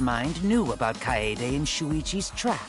mastermind knew about Kaede and Shuichi's trap.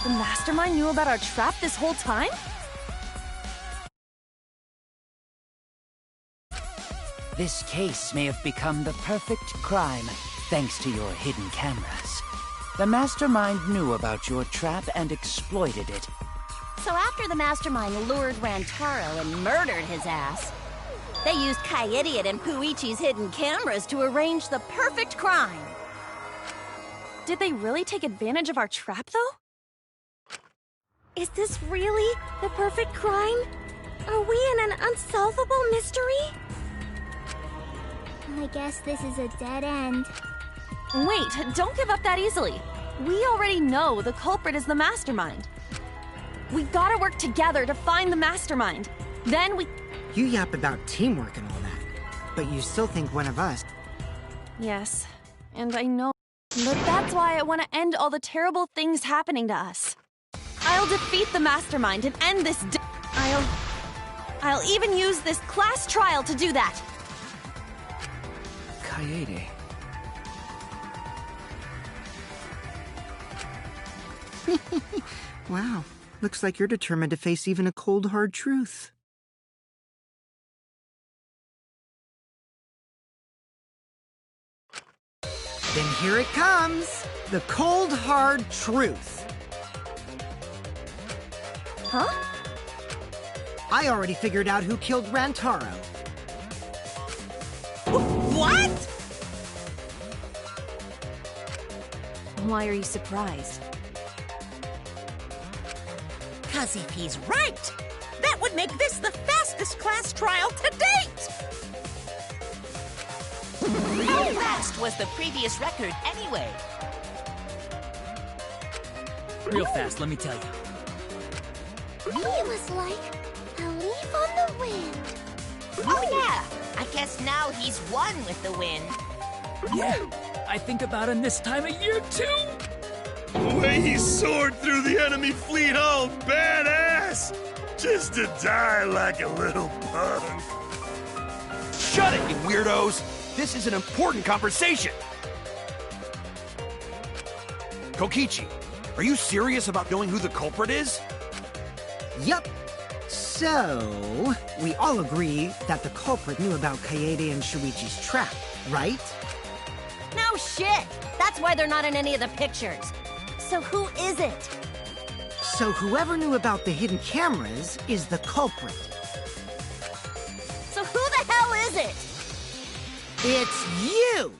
The mastermind knew about our trap this whole time? This case may have become the perfect crime, thanks to your hidden cameras. The mastermind knew about your trap and exploited it. So after the mastermind lured Rantaro and murdered his ass, they used Kaidiot and Puichi's hidden cameras to arrange the perfect crime. Did they really take advantage of our trap, though? Is this really the perfect crime? Are we in an unsolvable mystery? I guess this is a dead end. Wait, don't give up that easily. We already know the culprit is the mastermind. We gotta work together to find the mastermind. Then we... You yap about teamwork and all that, but you still think one of us... Yes, and I know. But that's why I want to end all the terrible things happening to us. I'll defeat the mastermind and end this I'll even use this class trial to do that. Kaede. Wow, looks like you're determined to face even a cold, hard truth. Then here it comes! The cold, hard truth. Huh? I already figured out who killed Rantaro. What? Why are you surprised? 'Cause if he's right, that would make this the fastest class trial to date! How fast was the previous record anyway? Real fast, let me tell you. He was like a leaf on the wind. Oh yeah, I guess now he's one with the wind. Yeah, I think about him this time of year too. The way he soared through the enemy fleet, all badass! Just to die like a little punk. Shut it, you weirdos! This is an important conversation! Kokichi, are you serious about knowing who the culprit is? Yup. So, we all agree that the culprit knew about Kaede and Shuichi's trap, right? No shit! That's why they're not in any of the pictures. So who is it? So whoever knew about the hidden cameras is the culprit. So who the hell is it? It's you!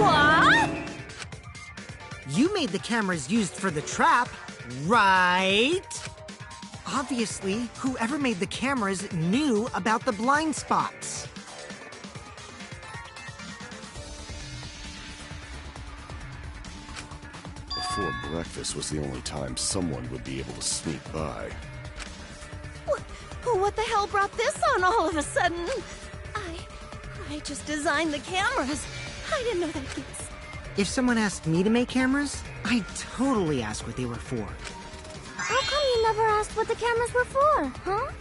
What? You made the cameras used for the trap, right? Obviously, whoever made the cameras knew about the blind spots. Before breakfast was the only time someone would be able to sneak by. What the hell brought this on all of a sudden? I just designed the cameras. I didn't know that gets... If someone asked me to make cameras, I'd totally ask what they were for. How come you never asked what the cameras were for, huh?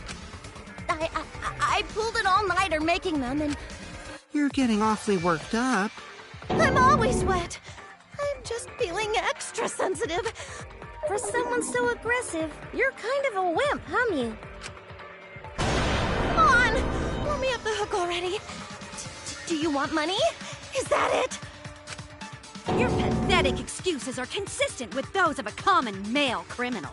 I pulled an all-nighter making them and... You're getting awfully worked up. I'm always wet. I'm just feeling extra sensitive. For someone so aggressive, you're kind of a wimp, huh, Mew? Come on! Let me off the hook already. Do you want money? Is that it? Your pathetic excuses are consistent with those of a common male criminal.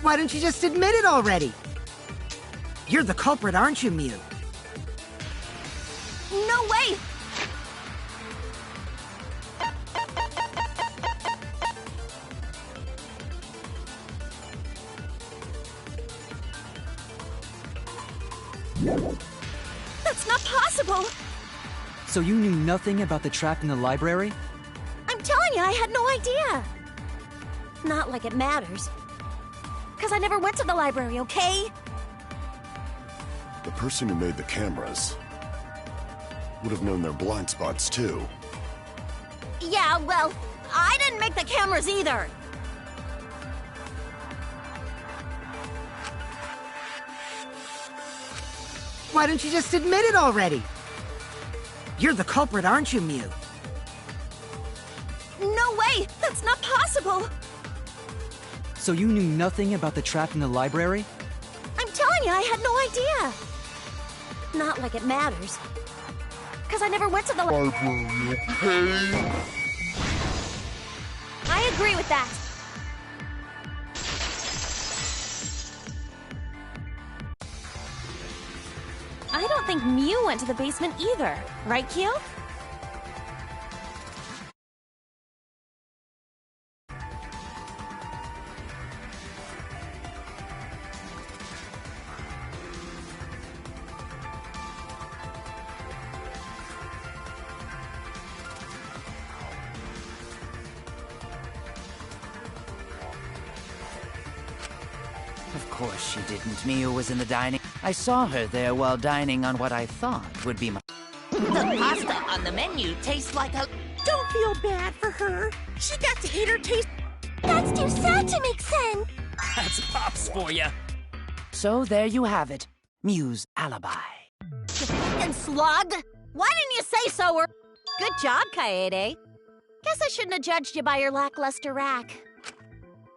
Why don't you just admit it already? You're the culprit, aren't you, Mew? No way! That's not possible! So you knew nothing about the trap in the library? I'm telling you, I had no idea. Not like it matters. Because I never went to the library, okay? The person who made the cameras would have known their blind spots too. Yeah, well, I didn't make the cameras either. Why don't you just admit it already? You're the culprit, aren't you, Mew? No way! That's not possible! So you knew nothing about the trap in the library? I'm telling you, I had no idea. Not like it matters. Because I never went to the library, okay? I agree with that. I don't think Mew went to the basement either. Right, Kyo? Of course she didn't. Mew was in the dining. I saw her there while dining on what I thought would be my... The pasta on the menu tastes like a... Don't feel bad for her. She got to eat her taste. That's too sad to make sense. That's Pops for ya. So there you have it. Mew's alibi. You fucking slug! Why didn't you say so? Good job, Kaede. Guess I shouldn't have judged you by your lackluster rack.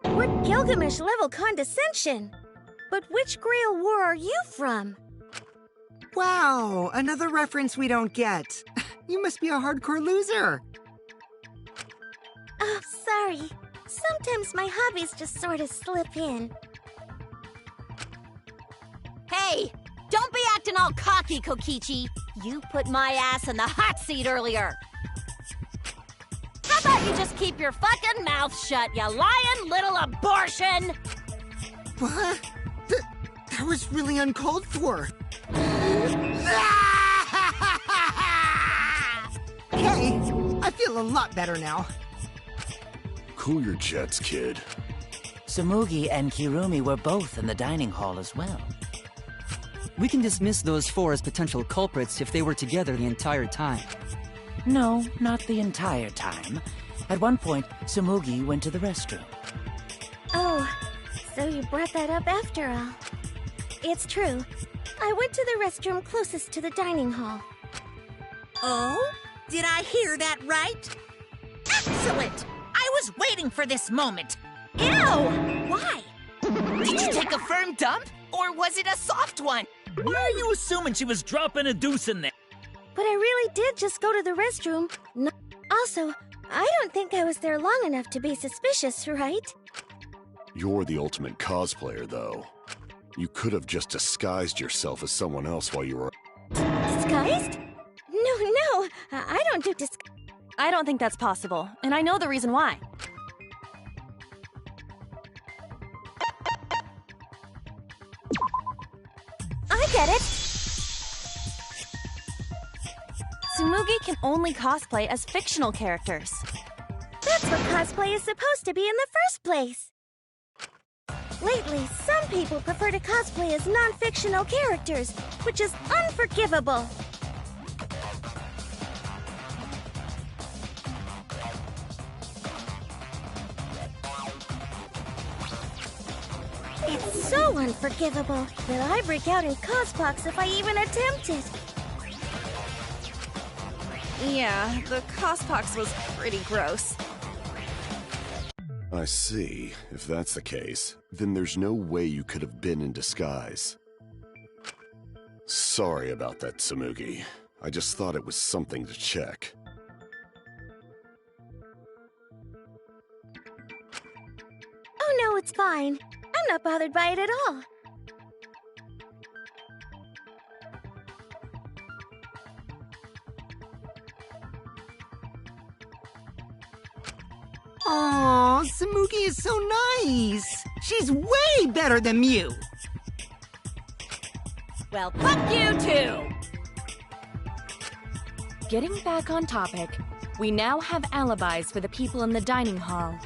What Gilgamesh-level condescension? But which Grail War are you from? Wow, another reference we don't get. You must be a hardcore loser. Oh, sorry. Sometimes my hobbies just sort of slip in. Hey! Don't be acting all cocky, Kokichi. You put my ass in the hot seat earlier. How about you just keep your fucking mouth shut, you lying little abortion? What? That was really uncalled for. Hey, I feel a lot better now. Cool your jets, kid. Tsumugi and Kirumi were both in the dining hall as well. We can dismiss those four as potential culprits if they were together the entire time. No, not the entire time. At one point, Tsumugi went to the restroom. Oh, so you brought that up after all. It's true. I went to the restroom closest to the dining hall. Oh? Did I hear that right? Excellent! I was waiting for this moment. Ew! Why? Did you take a firm dump? Or was it a soft one? Why are you assuming she was dropping a deuce in there? But I really did just go to the restroom. No. Also, I don't think I was there long enough to be suspicious, right? You're the ultimate cosplayer, though. You could have just disguised yourself as someone else while you were... Disguised? No, I don't do I don't think that's possible, and I know the reason why. I get it! Tsumugi can only cosplay as fictional characters. That's what cosplay is supposed to be in the first place. Lately, some people prefer to cosplay as non-fictional characters, which is unforgivable. It's so unforgivable that I break out in cospox if I even attempt it. Yeah, the cospox was pretty gross. I see. If that's the case, then there's no way you could have been in disguise. Sorry about that, Tsumugi. I just thought it was something to check. Oh no, it's fine. I I'm not bothered by it at all. Aw, Samugi is so nice. She's way better than Mew. Well, fuck you too! Getting back on topic, we now have alibis for the people in the dining hall.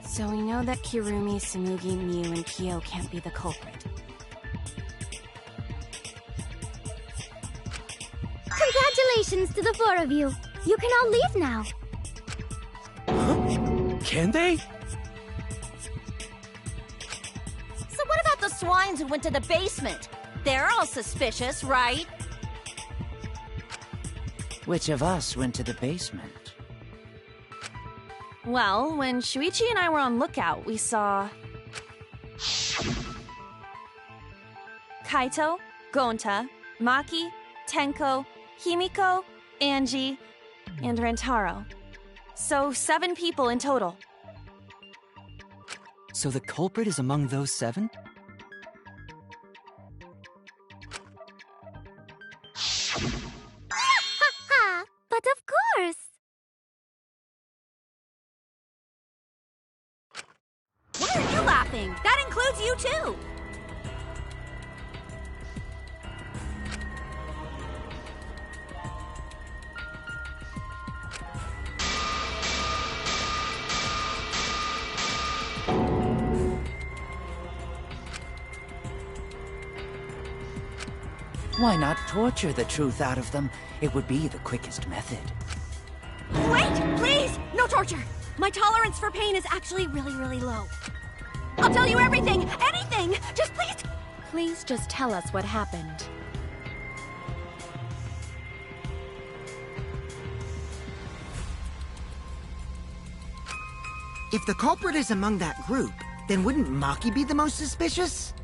So we know that Kirumi, Samugi, Mew, and Kyo can't be the culprit. Congratulations to the four of you. You can all leave now. Huh? Can they? So what about the swines who went to the basement? They're all suspicious, right? Which of us went to the basement? Well, when Shuichi and I were on lookout, we saw... Kaito, Gonta, Maki, Tenko, Himiko, Angie, and Rantaro. So 7 people in total. So the culprit is among those 7? Ha! But of course! Why are you laughing? That includes you too! Why not torture the truth out of them? It would be the quickest method. Wait! Please! No torture! My tolerance for pain is actually really low. I'll tell you everything! Anything! Just please... Please just tell us what happened. If the culprit is among that group, then wouldn't Maki be the most suspicious?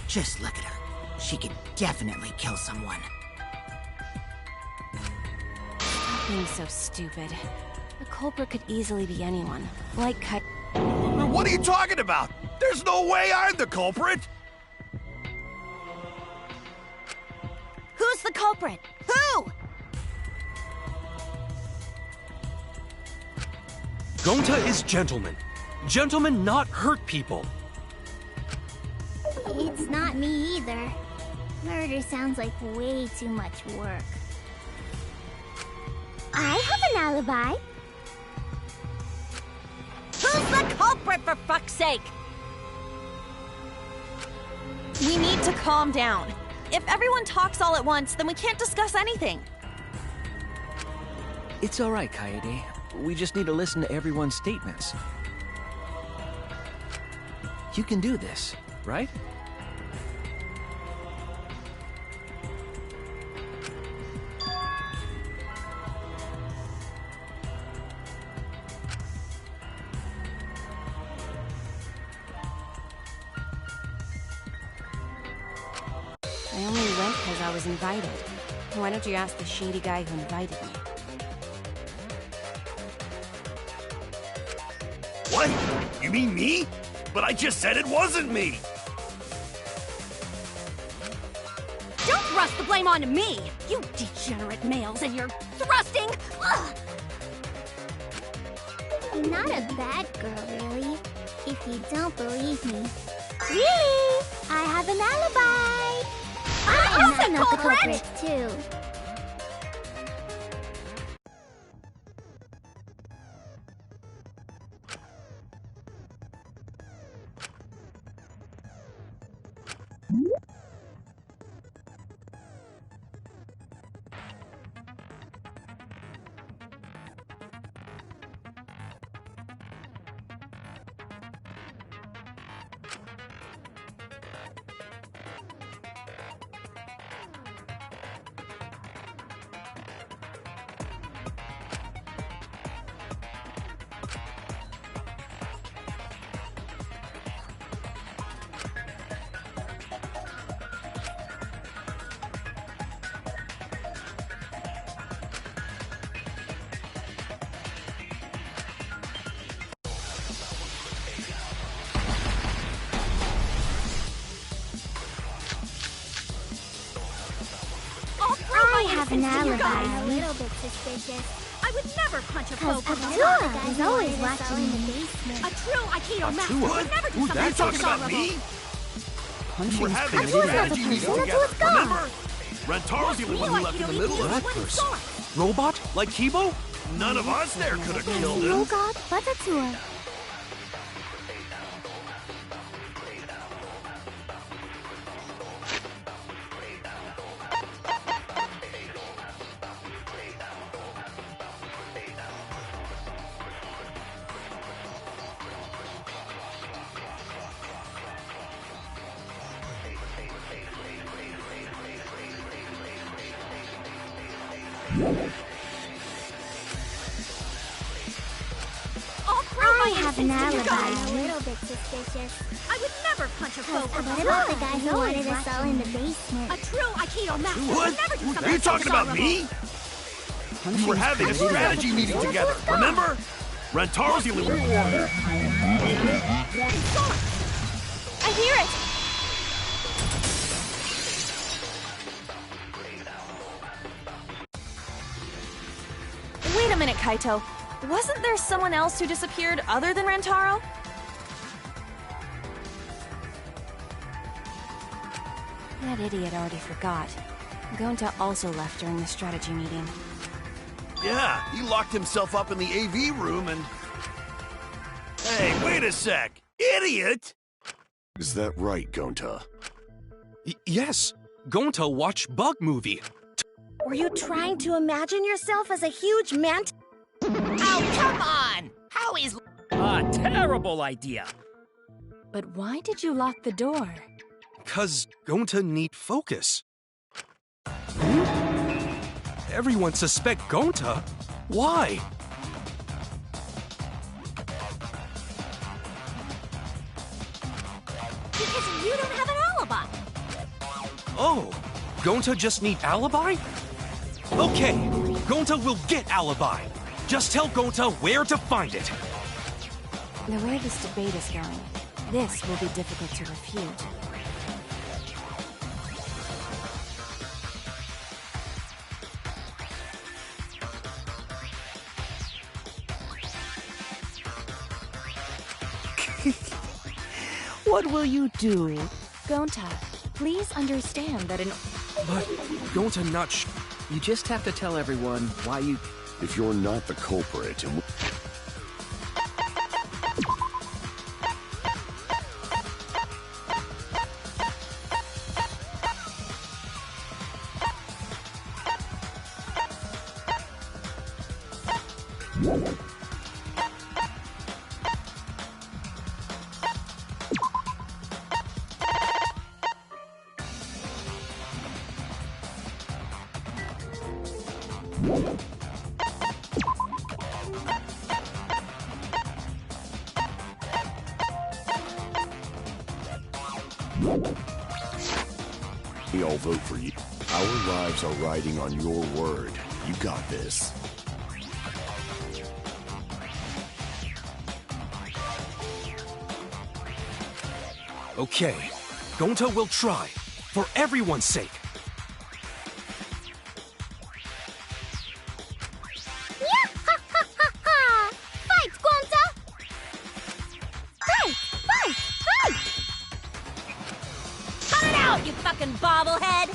Just look at her. She could definitely kill someone. Stop being so stupid. The culprit could easily be anyone. Like Kai... What are you talking about? There's no way I'm the culprit! Who's the culprit? Who? Gonta is gentleman. Gentlemen not hurt people. It's not me either. Murder sounds like way too much work. I have an alibi. Who's the culprit, for fuck's sake? We need to calm down. If everyone talks all at once, then we can't discuss anything. It's all right, Kaede. We just need to listen to everyone's statements. You can do this, right? I only went because I was invited. Why don't you ask the shady guy who invited me? What? You mean me? But I just said it wasn't me! Don't thrust the blame onto me! You degenerate males and your thrusting! Ugh. I'm not a bad girl, really. If you don't believe me. Really? I have an alibi! I'm not the culprit, too. have an alibi. A little bit suspicious. I would never punch a foe from the Atua side. is always watching in the basement. A true Aikido master Atua? would never do Who's something that so talking about dishonorable. me? Punching's We're having a pretty bad. strategy meeting together, remember? Rentaro's the only one who left in the middle of That it. person. Robot? Like Kibo? None of us there could have killed No him. god, but Atua. I have an alibi. A little bit suspicious. I would never punch a foe from the What about the side. guy who wanted us all in the basement? A true Aikido master would What? never do Are something you so talking about dishonorable. me? We were having a strategy meeting together, remember? Rentaro's the only one. I hear it! Wait a minute, Kaito. Wasn't there someone else who disappeared other than Rantaro? That idiot already forgot. Gonta also left during the strategy meeting. Yeah, he locked himself up in the AV room and... Hey, wait a sec! Idiot! Is that right, Gonta? Yes. Gonta watched Bug Movie. Were you trying to imagine yourself as a huge mant? Oh, come on! How is... A terrible idea! But why did you lock the door? 'Cause Gonta need focus. Everyone suspect Gonta? Why? Because you don't have an alibi. Oh, Gonta just need alibi? Okay, Gonta will get alibi. Just tell Gonta where to find it. The way this debate is going, this will be difficult to refute. What will you do? Gonta, please understand that an... But Gonta not You just have to tell everyone why you... If you're not the culprit, and we all vote for you. Our lives are riding on your word. You got this. Okay, Gonta will try, for everyone's sake. Fight, Gonta! Fight! Fight! Fight! Cut it out, you fucking bobblehead!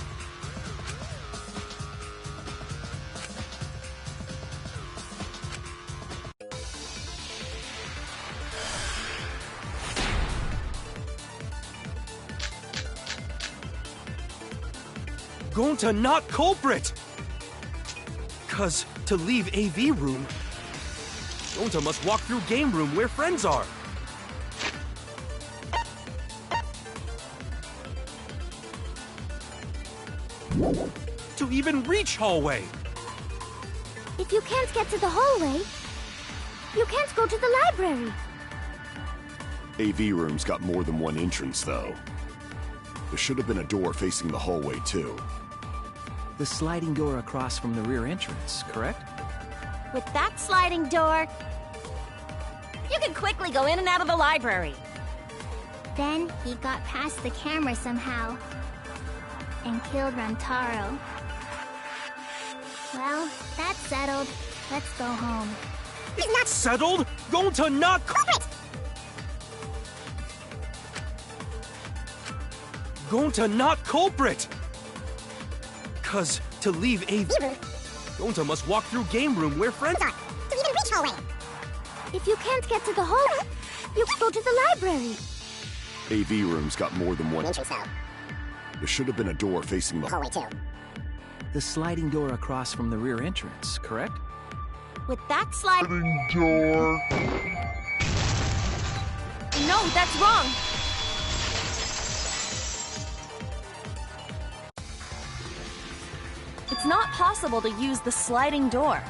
Gonta not culprit! 'Cause to leave AV room, Gonta must walk through game room where friends are. To even reach hallway. If you can't get to the hallway, you can't go to the library. AV room's got more than one entrance, though. There should have been a door facing the hallway, too. The sliding door across from the rear entrance, correct? With that sliding door, you can quickly go in and out of the library. Then he got past the camera somehow and killed Rantaro. Well, that's settled. Let's go home. It's not settled! Going to not culprit! Going to not culprit! Cause to leave AV... Gonta must walk through game room where friends are. To even reach hallway. If you can't get to the hallway, you can go to the library. AV room's got more than one entrance out. There should have been a door facing the hallway too. The sliding door across from the rear entrance, correct? With that sliding door. No, that's wrong. It's not possible to use the sliding door.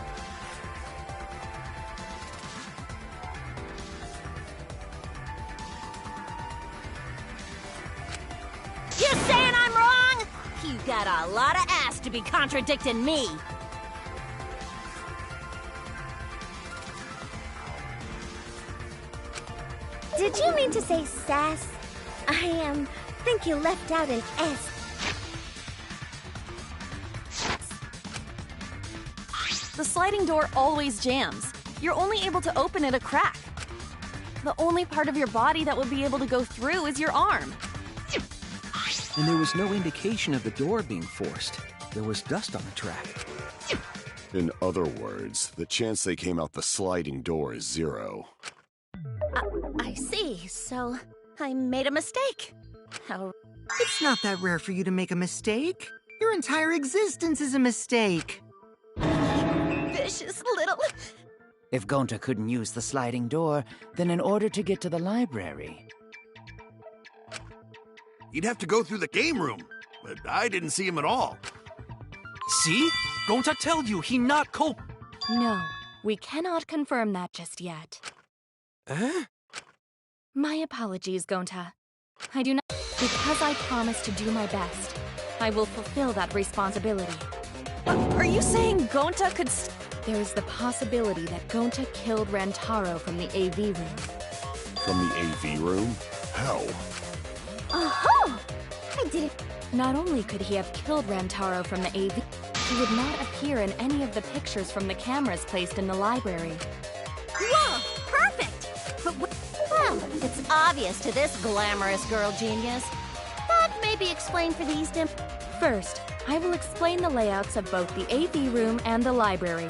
You saying I'm wrong? You got a lot of ass to be contradicting me. Did you mean to say sass? I think you left out an S. The sliding door always jams. You're only able to open it a crack. The only part of your body that would be able to go through is your arm. And there was no indication of the door being forced. There was dust on the track. In other words, the chance they came out the sliding door is 0. I see. So, I made a mistake. How... It's not that rare for you to make a mistake. Your entire existence is a mistake. Vicious little... If Gonta couldn't use the sliding door, then in order to get to the library... He'd have to go through the game room, but I didn't see him at all. See? Gonta tell you he not culp... No, we cannot confirm that just yet. Eh? My apologies, Gonta. I do not... Because I promised to do my best, I will fulfill that responsibility. Are you saying Gonta could... There is the possibility that Gonta killed Rantaro from the AV room. From the AV room? How? Oh! I did it. Not only could he have killed Rantaro from the AV, he would not appear in any of the pictures from the cameras placed in the library. Whoa! Perfect! But well, it's obvious to this glamorous girl genius. But maybe explain for these First, I will explain the layouts of both the AV room and the library.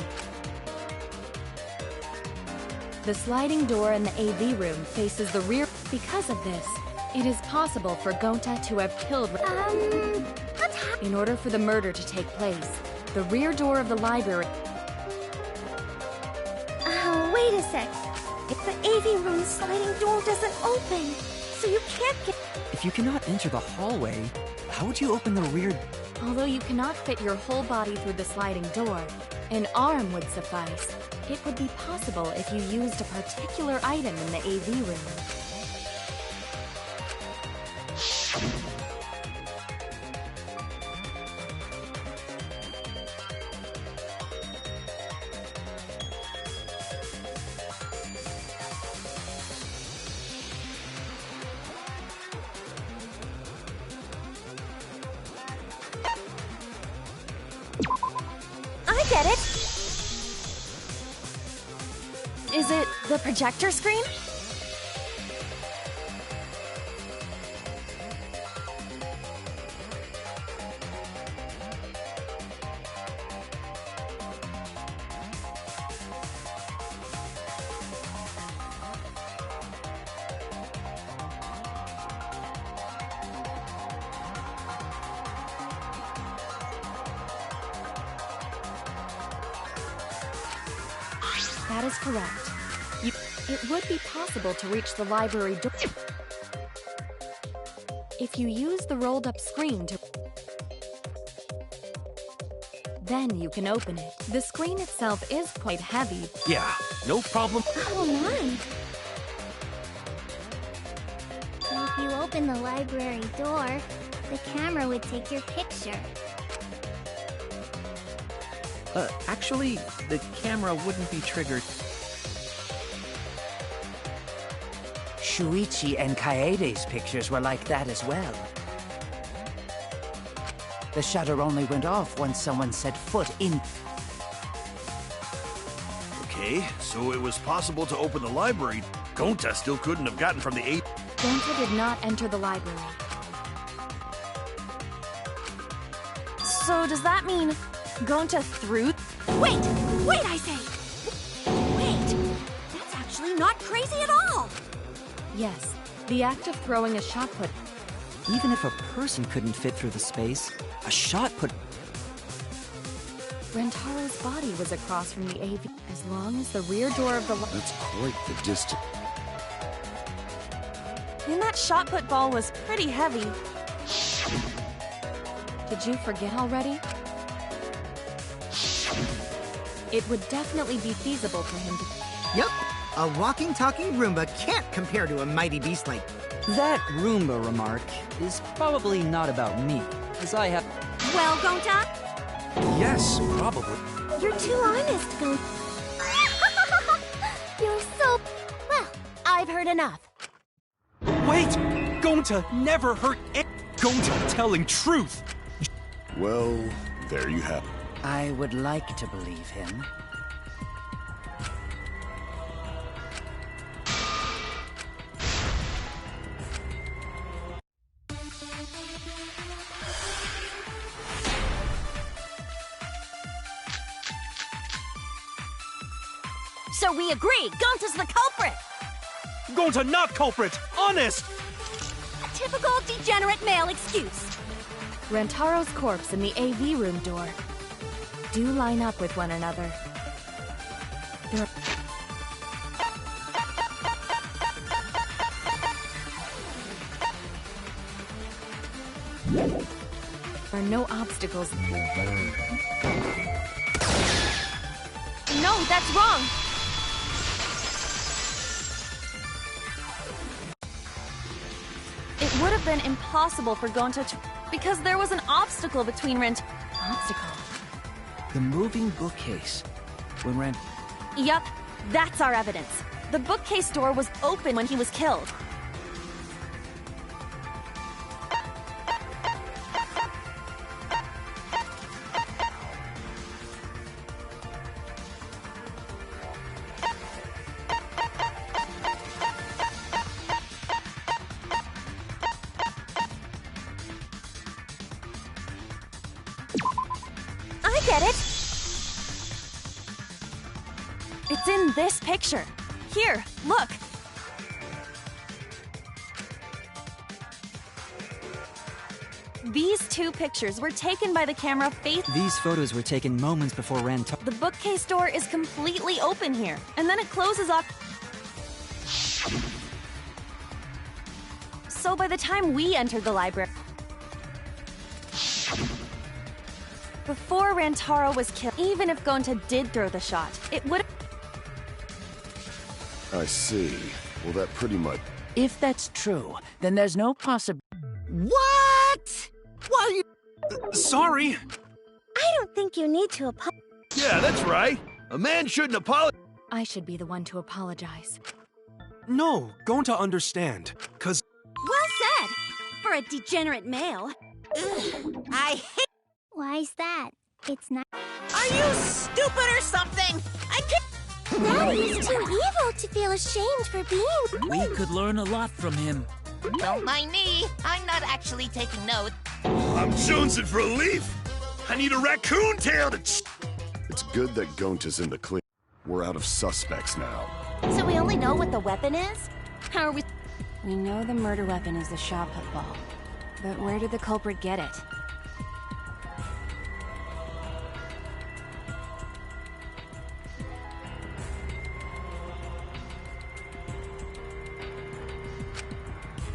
The sliding door in the AV room faces the rear. Because of this, it is possible for Gonta to have killed... In order for the murder to take place, the rear door of the library... Wait a sec. If the AV room sliding door doesn't open, so you can't get... If you cannot enter the hallway, how would you open the rear... Although you cannot fit your whole body through the sliding door, an arm would suffice. It would be possible if you used a particular item in the AV room. I get it! Is it the projector screen? That is correct. It would be possible to reach the library door if you use the rolled-up screen to... Then you can open it. The screen itself is quite heavy. Yeah, no problem. Oh my! So if you open the library door, the camera would take your picture. Actually, the camera wouldn't be triggered. Shuichi and Kaede's pictures were like that as well. The shutter only went off once someone set foot in. Okay, so it was possible to open the library. Gonta still couldn't have gotten from the AV. Gonta did not enter the library. So does that mean Gonta threw? Wait, I say! Wait, that's actually not crazy at all! Yes, the act of throwing a shot put. Even if a person couldn't fit through the space, a shot put... Rentaro's body was across from the AV. As long as the rear door of the... That's quite the distance. And that shot put ball was pretty heavy. Did you forget already? It would definitely be feasible for him to... Yep, a walking, talking Roomba can't compare to a mighty beast like... That Roomba remark is probably not about me, as I have... Well, Gonta? Yes, probably. You're too honest, Gonta. You're so... Well, I've heard enough. Wait! Gonta never hurt Gonta telling truth! Well, there you have it. I would like to believe him. So we agree, Gonta's the culprit! Gonta not culprit! Honest! A typical degenerate male excuse. Rentaro's corpse and the AV room door do line up with one another. There are no obstacles. No, that's wrong! It would have been impossible for Gonta to... because there was an obstacle between Obstacle? The moving bookcase. When Yup, that's our evidence. The bookcase door was open when he was killed. I get it. It's in this picture. Here, look. These two pictures were taken by the camera face. These photos were taken moments before Rantaro... The bookcase door is completely open here, and then it closes off. So by the time we entered the library... Before Rantaro was killed, even if Gonta did throw the shot, it would... I see. Well, that pretty much... If that's true, then there's no possibility... What? Why are you... Sorry. I don't think you need to apologize. Yeah, that's right. A man shouldn't apologize. I should be the one to apologize. No, Gonta understand, 'cause... Well said! For a degenerate male. Ugh, I hate... Why's that? It's not... Are you stupid or something? I can't... Daddy is too evil to feel ashamed for being... We could learn a lot from him. Don't mind me. I'm not actually taking notes. I'm jonesing for a leaf. I need a raccoon tail to... It's good that Gonta's in the clear. We're out of suspects now. So we only know what the weapon is? How are we... We know the murder weapon is the shot put ball. But where did the culprit get it?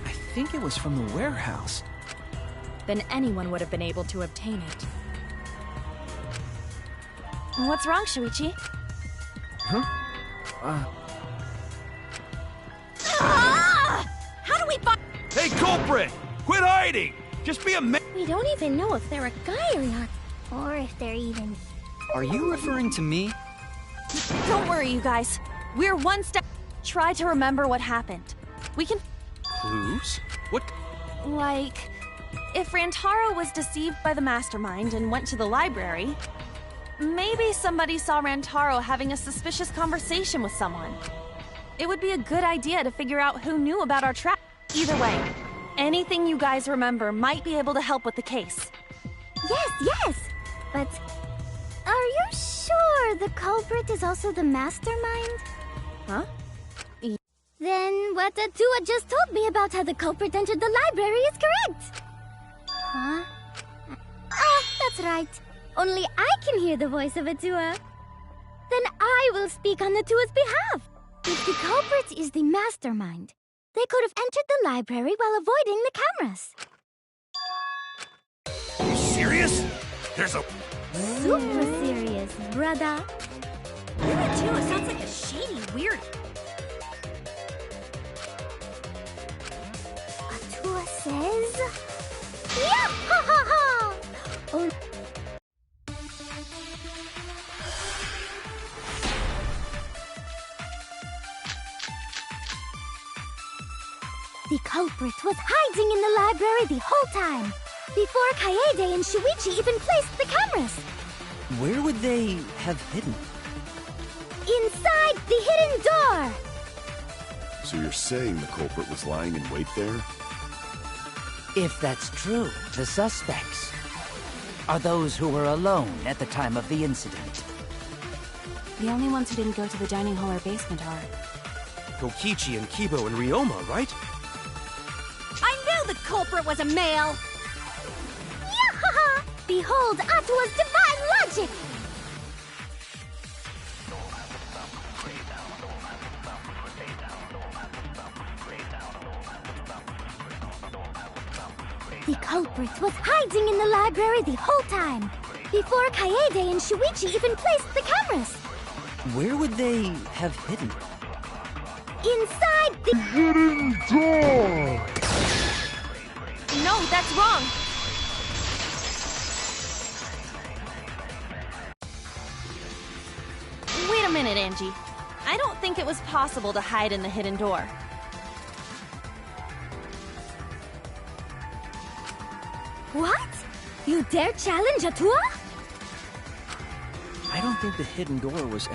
I think it was from the warehouse. Then anyone would have been able to obtain it. What's wrong, Shuichi? Huh? How do we find... Hey, culprit! Quit hiding! Just be a man! We don't even know if they're a guy or not. Or if they're even... Are you referring to me? Don't worry, you guys. We're one step... Try to remember what happened. We can... Clues? What? Like... If Rantaro was deceived by the mastermind and went to the library... Maybe somebody saw Rantaro having a suspicious conversation with someone. It would be a good idea to figure out who knew about our trap. Either way, anything you guys remember might be able to help with the case. Yes, but are you sure the culprit is also the mastermind? Huh? Then what Atua just told me about how the culprit entered the library is correct. Huh? Oh, that's right. Only I can hear the voice of Atua. Then I will speak on Atua's behalf. If the culprit is the mastermind, they could have entered the library while avoiding the cameras. Are you serious? There's a... Super serious, brother. Atua sounds like a shady weirdo. Atua says... Yeah, ha ha ha! Oh. The culprit was hiding in the library the whole time, before Kaede and Shuichi even placed the cameras. Where would they have hidden? Inside the hidden door! So you're saying the culprit was lying in wait there? If that's true, the suspects are those who were alone at the time of the incident. The only ones who didn't go to the dining hall or basement are... Kokichi and Kibo and Ryoma, right? I knew the culprit was a male! Yahaha! Behold Atua's divine logic! The culprit was hiding in the library the whole time, before Kaede and Shuichi even placed the cameras. Where would they have hidden? Inside the hidden door! No, that's wrong! Wait a minute, Angie. I don't think it was possible to hide in the hidden door. What? You dare challenge Atua? I don't think the hidden door was...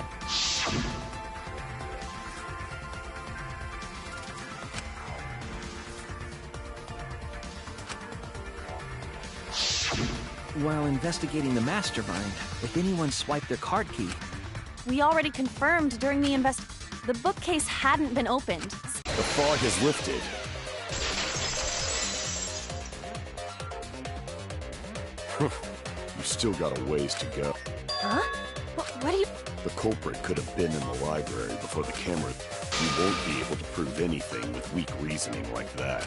While investigating the mastermind, if anyone swiped their card key... We already confirmed during the the bookcase hadn't been opened. The fog has lifted. You still got a ways to go. Huh? What do you... The culprit could have been in the library before the camera. You won't be able to prove anything with weak reasoning like that.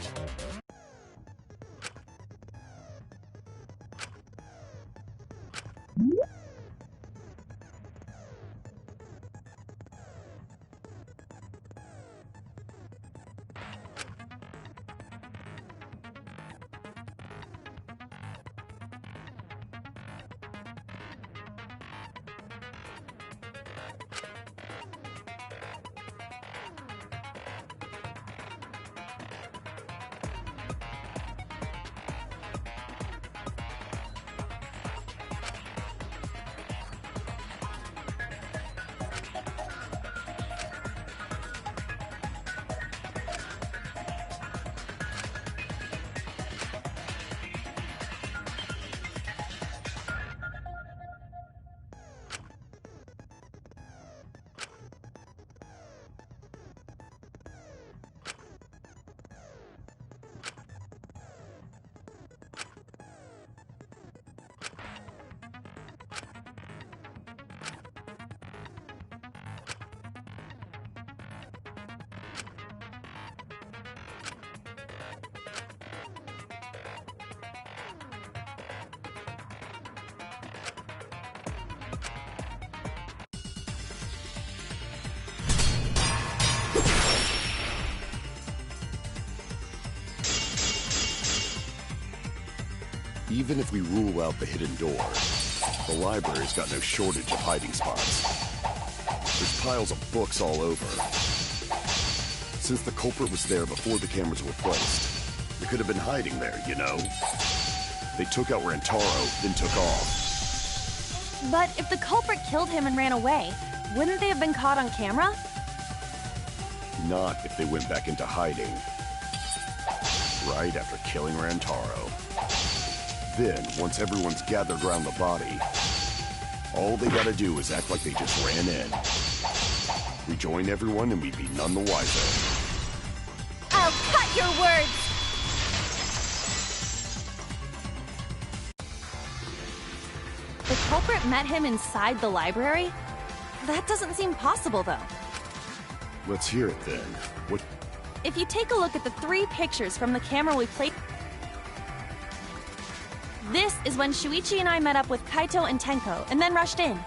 Even if we rule out the hidden door, the library's got no shortage of hiding spots. There's piles of books all over. Since the culprit was there before the cameras were placed, they could have been hiding there, you know? They took out Rantaro, then took off. But if the culprit killed him and ran away, wouldn't they have been caught on camera? Not if they went back into hiding. Right after killing Rantaro. Then, once everyone's gathered around the body, all they gotta do is act like they just ran in. Rejoin everyone and we'd be none the wiser. I'll cut your words! The culprit met him inside the library? That doesn't seem possible, though. Let's hear it then. What? If you take a look at the 3 pictures from the camera we played... This is when Shuichi and I met up with Kaito and Tenko, and then rushed in.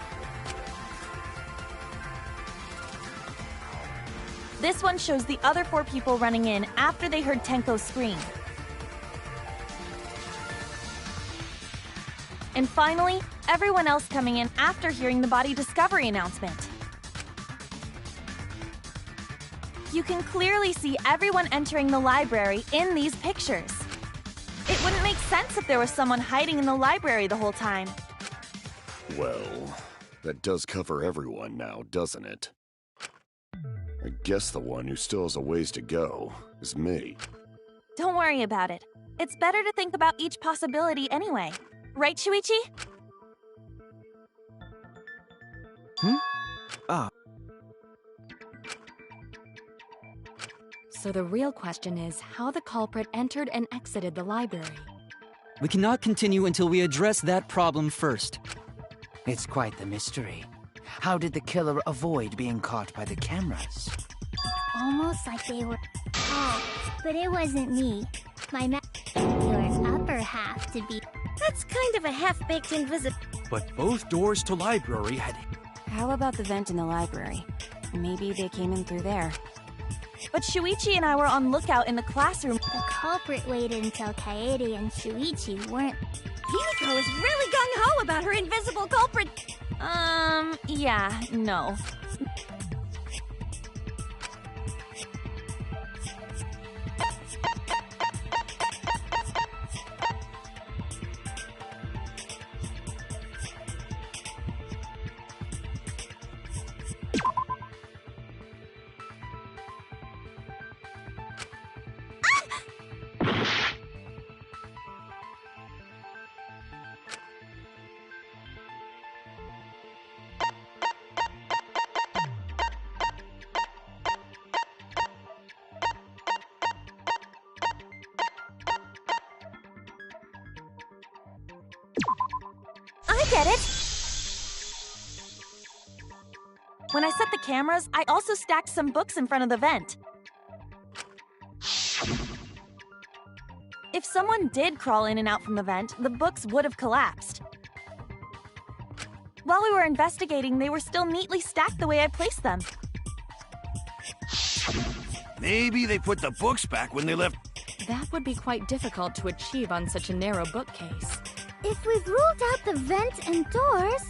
This one shows the other 4 people running in after they heard Tenko scream. And finally, everyone else coming in after hearing the body discovery announcement. You can clearly see everyone entering the library in these pictures. It wouldn't make sense if there was someone hiding in the library the whole time. Well, that does cover everyone now, doesn't it? I guess the one who still has a ways to go is me. Don't worry about it. It's better to think about each possibility anyway. Right, Shuichi? So the real question is how the culprit entered and exited the library. We cannot continue until we address that problem first. It's quite the mystery. How did the killer avoid being caught by the cameras? Almost like they were... Oh, but it wasn't me. My your upper half to be... That's kind of a half-baked invisible... But both doors to library had... How about the vent in the library? Maybe they came in through there. But Shuichi and I were on lookout in the classroom. The culprit waited until Kaede and Shuichi weren't... Himiko is really gung-ho about her invisible culprit. Yeah, no. I get it! When I set the cameras, I also stacked some books in front of the vent. If someone did crawl in and out from the vent, the books would have collapsed. While we were investigating, they were still neatly stacked the way I placed them. Maybe they put the books back when they left. That would be quite difficult to achieve on such a narrow bookcase. If we've ruled out the vent and doors,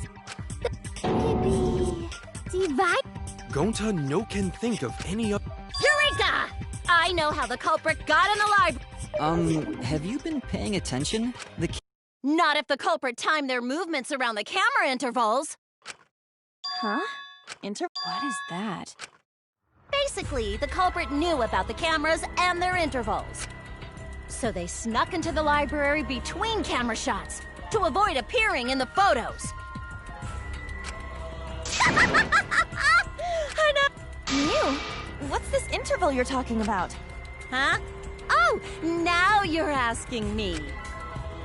maybe... divide... Gonta no can think of any of... Eureka! I know how the culprit got in the library. Have you been paying attention? Not if the culprit timed their movements around the camera intervals. Huh? What is that? Basically, the culprit knew about the cameras and their intervals. So they snuck into the library between camera shots to avoid appearing in the photos. I know. Mew, what's this interval you're talking about? Huh? Oh, now you're asking me.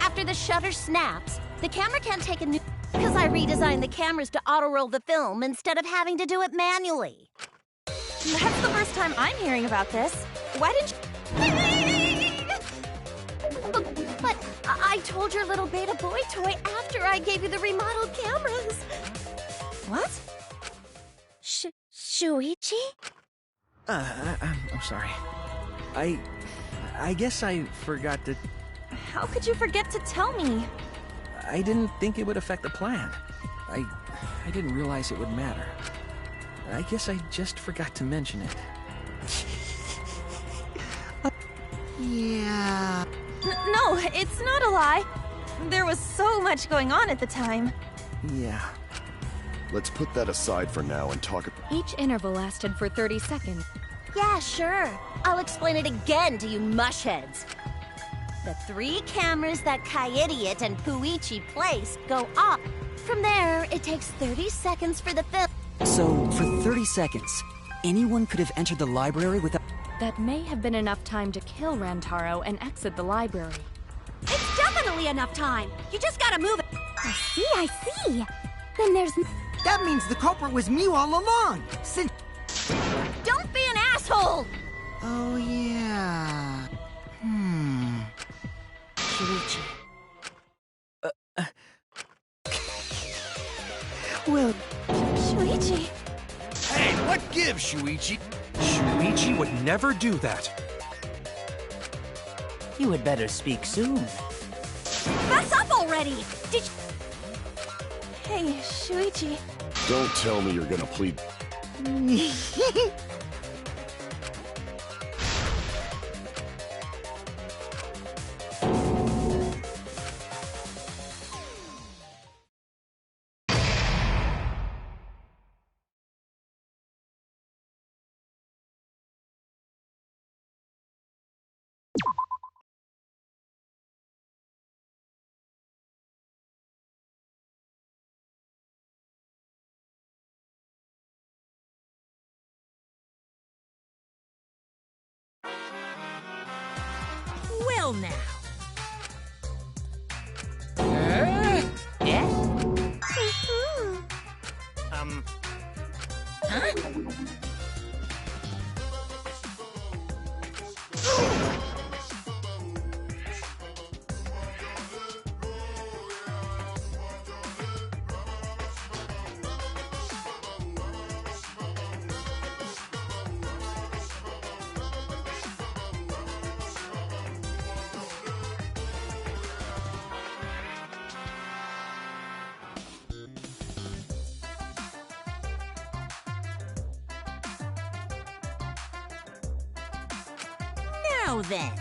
After the shutter snaps, the camera can't take a new... Because I redesigned the cameras to auto-roll the film instead of having to do it manually. That's the first time I'm hearing about this. Why didn't you... But I told your little beta boy toy after I gave you the remodeled cameras. What? Shuichi? I'm sorry. I guess I forgot to... How could you forget to tell me? I didn't think it would affect the plan. I didn't realize it would matter. I guess I just forgot to mention it. Yeah... No, it's not a lie. There was so much going on at the time. Yeah. Let's put that aside for now and talk about... Each interval lasted for 30 seconds. Yeah, sure. I'll explain it again to you mushheads. The 3 cameras that Kaidiot and Puichi placed go off. From there, it takes 30 seconds for the film. So, for 30 seconds, anyone could have entered the library without... That may have been enough time to kill Rantaro and exit the library. It's definitely enough time. You just gotta move it. I see. Then there's... That means the culprit was Mew all along, since... Don't be an asshole! Oh, yeah... Shuichi. Well... Shuichi. Hey, what gives, Shuichi? Shuichi would never do that. You had better speak soon. Fess up already! Did you... Hey, Shuichi. Don't tell me you're gonna plead... Well, now. Yeah? Now then.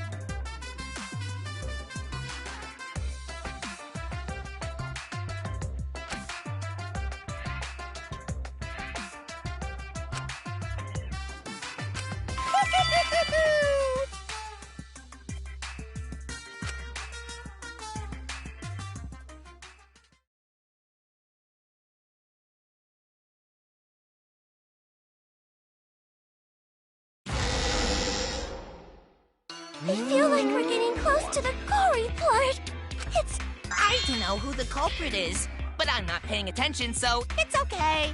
I feel like we're getting close to the gory part. It's... I don't know who the culprit is, but I'm not paying attention, so it's okay.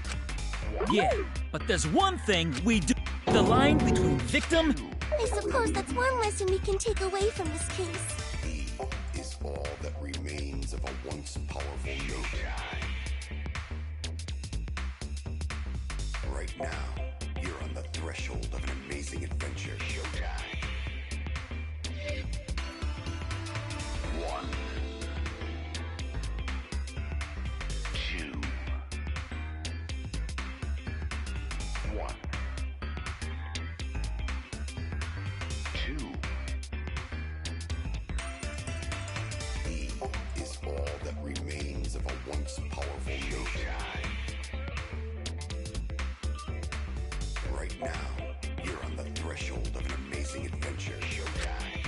Yeah, but there's one thing we do. The line between victim... I suppose that's one lesson we can take away from this case. He is all that remains of a once powerful nation. Right now, you're on the threshold of an amazing adventure. Showtime. 1, 2, 1, 2. He is all that remains of a once powerful nation. Right now, you're on the threshold of an amazing adventure. Showtime.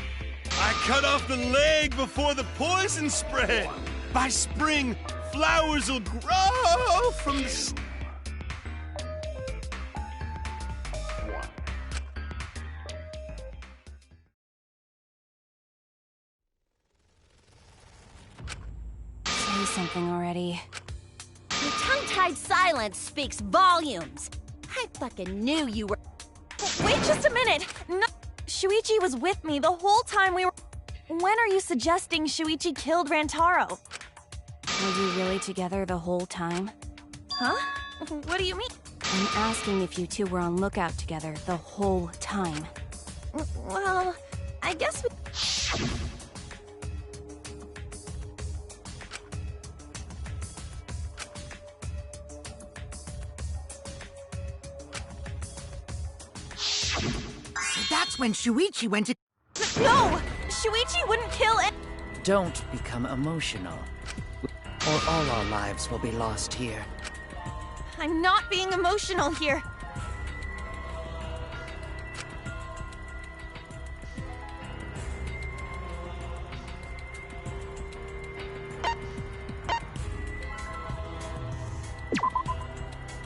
I cut off the leg before the poison spread. By spring, flowers will grow from the... Say something already. Your tongue-tied silence speaks volumes. I fucking knew you were... Wait just a minute! No, Shuichi was with me the whole time we were... When are you suggesting Shuichi killed Rantaro? Were you really together the whole time? Huh? What do you mean? I'm asking if you two were on lookout together the whole time. Well, I guess we... So that's when Shuichi went to... No! Shuichi wouldn't kill it! Don't become emotional. or all our lives will be lost here. I'm not being emotional here.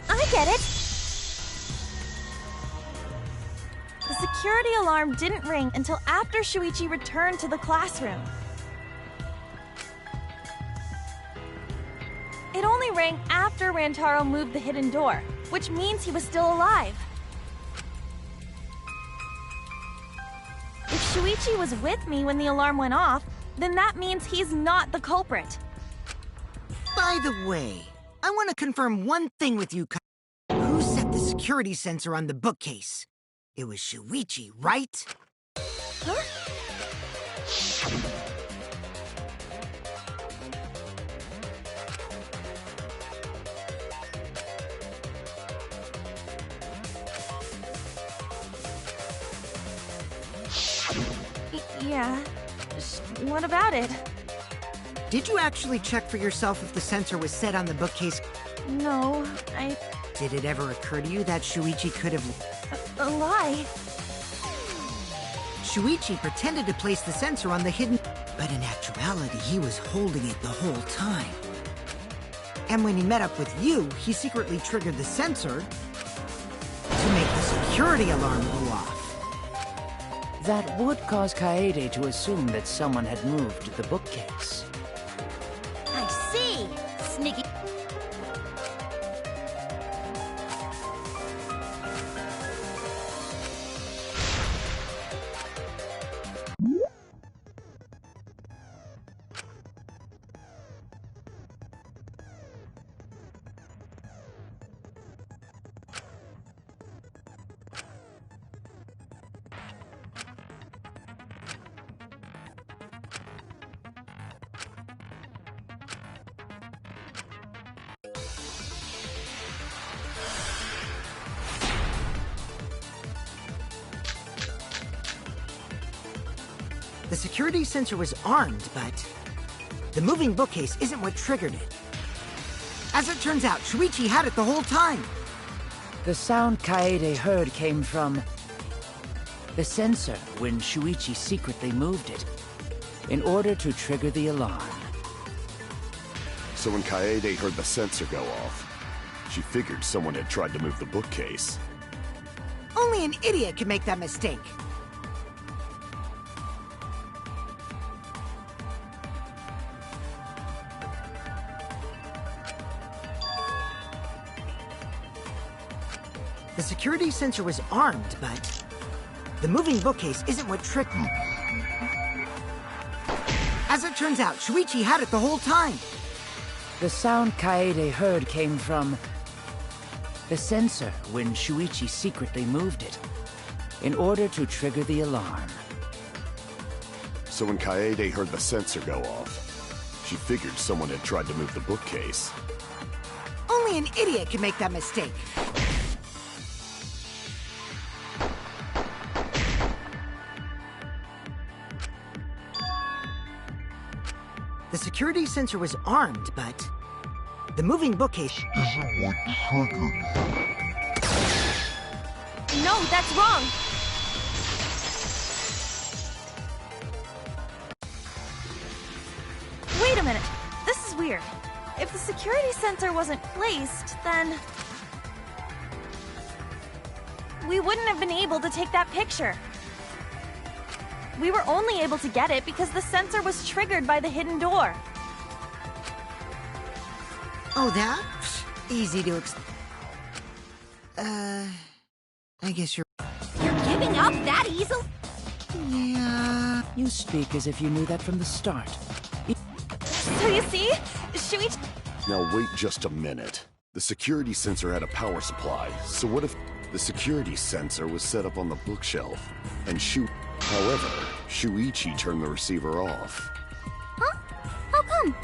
I get it. The security alarm didn't ring until after Shuichi returned to the classroom. It only rang after Rantaro moved the hidden door, which means he was still alive. If Shuichi was with me when the alarm went off, then that means he's not the culprit. By the way, I want to confirm one thing with you. Who set the security sensor on the bookcase? It was Shuichi, right? Huh? Yeah. What about it? Did you actually check for yourself if the sensor was set on the bookcase? No, I... Did it ever occur to you that Shuichi could have... A lie? Shuichi pretended to place the sensor on the hidden... But in actuality, he was holding it the whole time. And when he met up with you, he secretly triggered the sensor to make the security alarm go off. That would cause Kaede to assume that someone had moved the bookcase. I see. Sneaky. The security sensor was armed, but the moving bookcase isn't what triggered it. As it turns out, Shuichi had it the whole time. The sound Kaede heard came from the sensor when Shuichi secretly moved it in order to trigger the alarm. So when Kaede heard the sensor go off, she figured someone had tried to move the bookcase. Only an idiot could make that mistake. The security sensor was armed, but the moving bookcase isn't what tricked me. As it turns out, Shuichi had it the whole time. The sound Kaede heard came from the sensor when Shuichi secretly moved it in order to trigger the alarm. So when Kaede heard the sensor go off, she figured someone had tried to move the bookcase. Only an idiot can make that mistake. The security sensor was armed, but the moving bookcase isn't what triggered it. No, that's wrong! Wait a minute. This is weird. If the security sensor wasn't placed, then we wouldn't have been able to take that picture. We were only able to get it because the sensor was triggered by the hidden door. Oh, that? Easy to explain. I guess you're... You're giving up that easily? Yeah... You speak as if you knew that from the start. So you see? Shuichi... Now wait just a minute. The security sensor had a power supply, so what if the security sensor was set up on the bookshelf and However, Shuichi turned the receiver off. Huh? How come?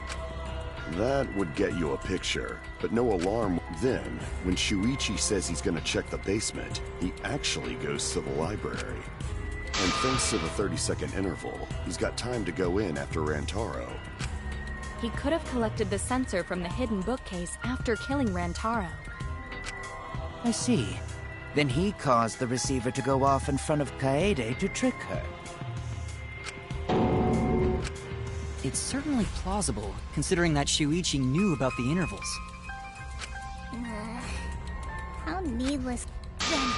That would get you a picture, but no alarm. Then, when Shuichi says he's gonna check the basement, he actually goes to the library. And thanks to the 30-second interval, he's got time to go in after Rantaro. He could have collected the sensor from the hidden bookcase after killing Rantaro. I see. Then he caused the receiver to go off in front of Kaede to trick her. It's certainly plausible, considering that Shuichi knew about the intervals. How needless. Then,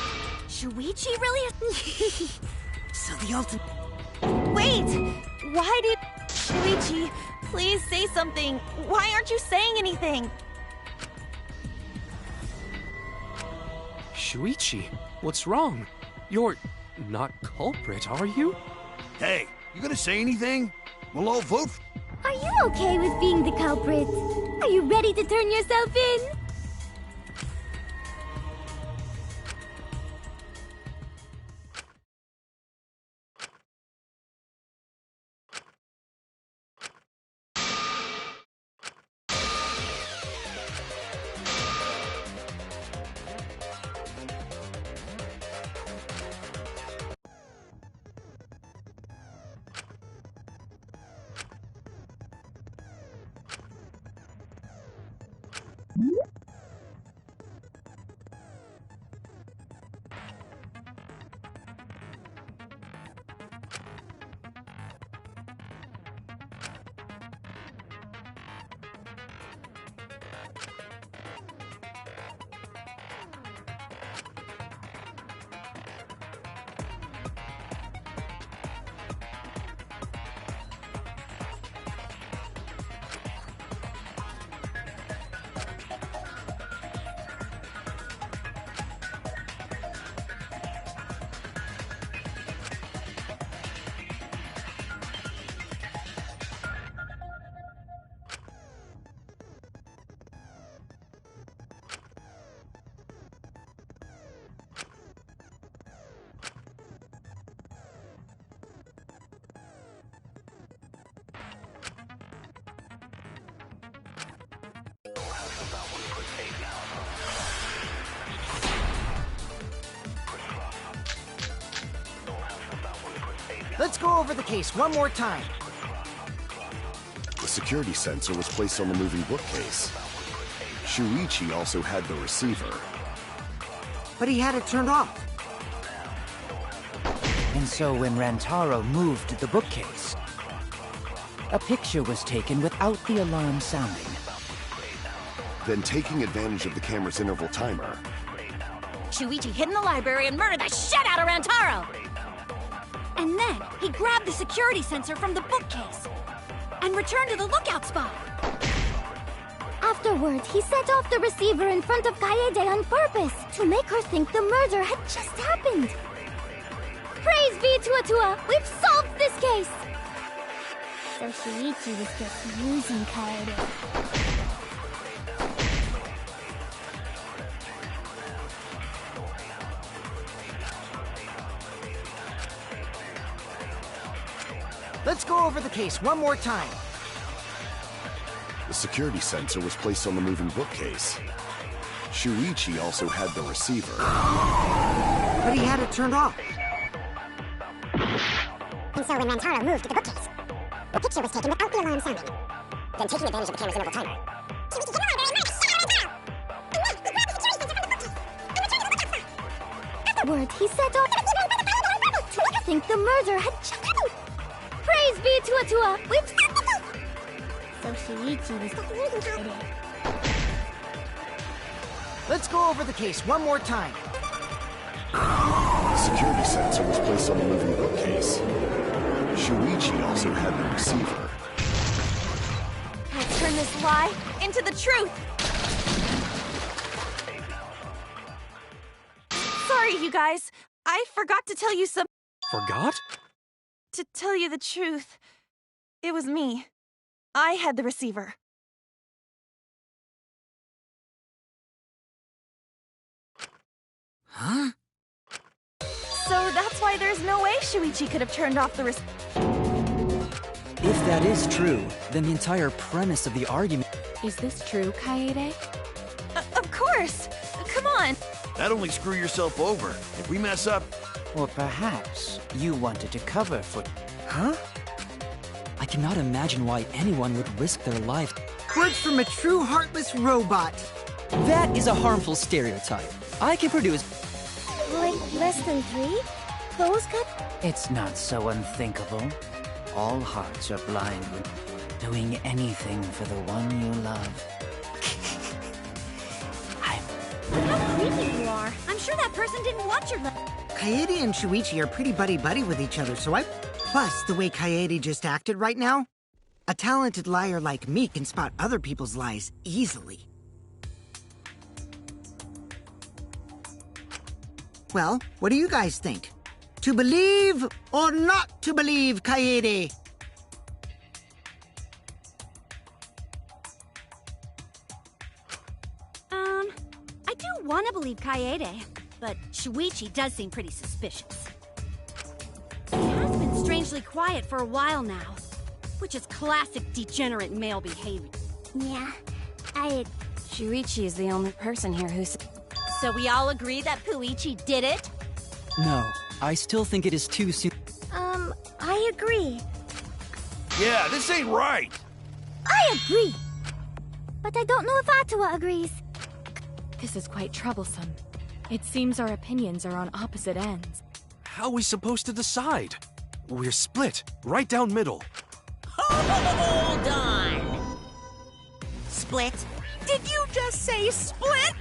Shuichi really is... So the ultimate... Wait! Why did... Shuichi, please say something. Why aren't you saying anything? Shuichi, what's wrong? You're not culprit, are you? Hey, you gonna say anything? We'll all vote. Are you okay with being the culprit? Are you ready to turn yourself in? Let's go over the case one more time. The security sensor was placed on the moving bookcase. Shuichi also had the receiver. But he had it turned off. And so when Rantaro moved the bookcase, a picture was taken without the alarm sounding. Then, taking advantage of the camera's interval timer, Shuichi hid in the library and murdered the shit out of Rantaro! And then, he grabbed the security sensor from the bookcase and returned to the lookout spot. Afterwards, he set off the receiver in front of Kaede on purpose to make her think the murder had just happened. Praise be to Atua! We've solved this case! So Shuichi was just using Kaede. Let's go over the case one more time. the security sensor was placed on the moving bookcase. Shuichi also had the receiver. But he had it turned off. And so when Rantaro moved to the bookcase, the picture was taken without the alarm sounding. Then, taking advantage of the camera's interval timer, Afterward, he set off to think the murder had just happened. Praise be to Atua! We've so Shuichi was using Kaede. Let's go over the case one more time. The security sensor was placed on the moving bookcase. Shuichi also had the receiver. Let's turn this lie into the truth! Sorry, you guys. I forgot to tell you some... Forgot? To tell you the truth, it was me. I had the receiver. Huh? So that's why there's no way Shuichi could have turned off the receiver. If that is true, then the entire premise of the argument... Is this true, Kaede? Of course! Come on! That'd only screw yourself over. If we mess up... Or perhaps you wanted to cover for... Huh? I cannot imagine why anyone would risk their life. Words from a true heartless robot. That is a harmful stereotype. I can produce... Like less than 3? Those cut? It's not so unthinkable. All hearts are blind when doing anything for the one you love. How creepy you are. I'm sure that person didn't want your love. Kaede and Shuichi are pretty buddy-buddy with each other, so I... Plus, the way Kaede just acted right now, a talented liar like me can spot other people's lies easily. Well, what do you guys think? To believe or not to believe, Kaede? I do want to believe Kaede, but Shuichi does seem pretty suspicious. He has been strangely quiet for a while now, which is classic degenerate male behavior. Yeah, Shuichi is the only person here who's... So we all agree that Puichi did it? No, I still think it is too soon. I agree. Yeah, this ain't right. I agree. But I don't know if Atua agrees. This is quite troublesome. It seems our opinions are on opposite ends. How are we supposed to decide? We're split, right down middle. Hold on! Split? Did you just say split?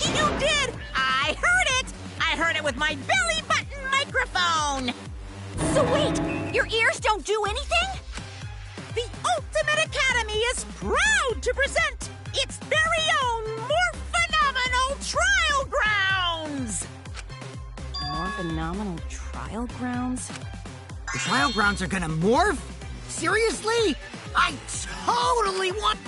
You did! I heard it! I heard it with my belly button microphone! So wait, your ears don't do anything? The Ultimate Academy is proud to present its very own more phenomenal trial grounds! More phenomenal trial grounds? The trial grounds are gonna morph? Seriously? I totally want...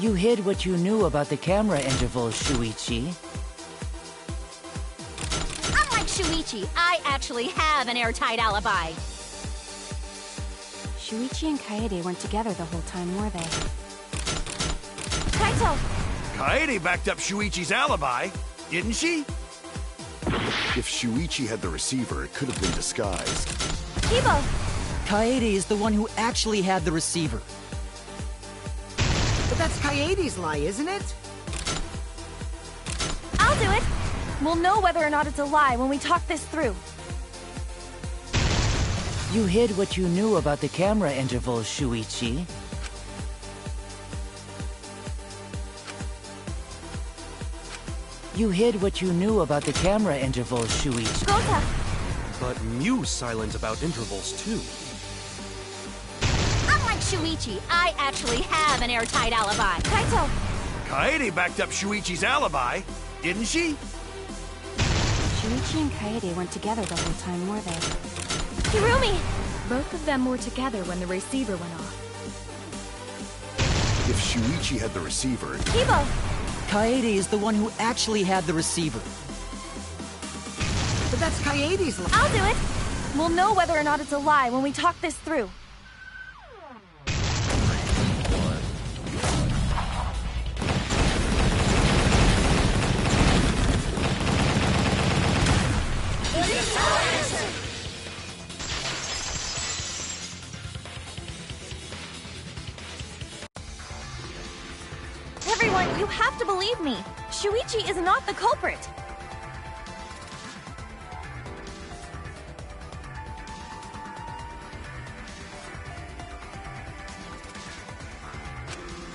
You hid what you knew about the camera intervals, Shuichi. Unlike Shuichi, I actually have an airtight alibi. Shuichi and Kaede weren't together the whole time, were they? Kaito! Kaede backed up Shuichi's alibi, didn't she? If Shuichi had the receiver, it could have been disguised. Kibo! Kaede is the one who actually had the receiver. But that's Kaede's lie, isn't it? I'll do it! We'll know whether or not it's a lie when we talk this through. You hid what you knew about the camera intervals, Shuichi. You hid what you knew about the camera intervals, Shuichi. Gota! But Mew's silent about intervals, too. Unlike Shuichi, I actually have an airtight alibi. Kaito! Kaede backed up Shuichi's alibi, didn't she? Shuichi and Kaede weren't together the whole time, were they? Hirumi! Both of them were together when the receiver went off. If Shuichi had the receiver... Kibo! Kaede is the one who actually had the receiver. But that's Kaede's lie. I'll do it! We'll know whether or not it's a lie when we talk this through. Everyone, you have to believe me. Shuichi is not the culprit.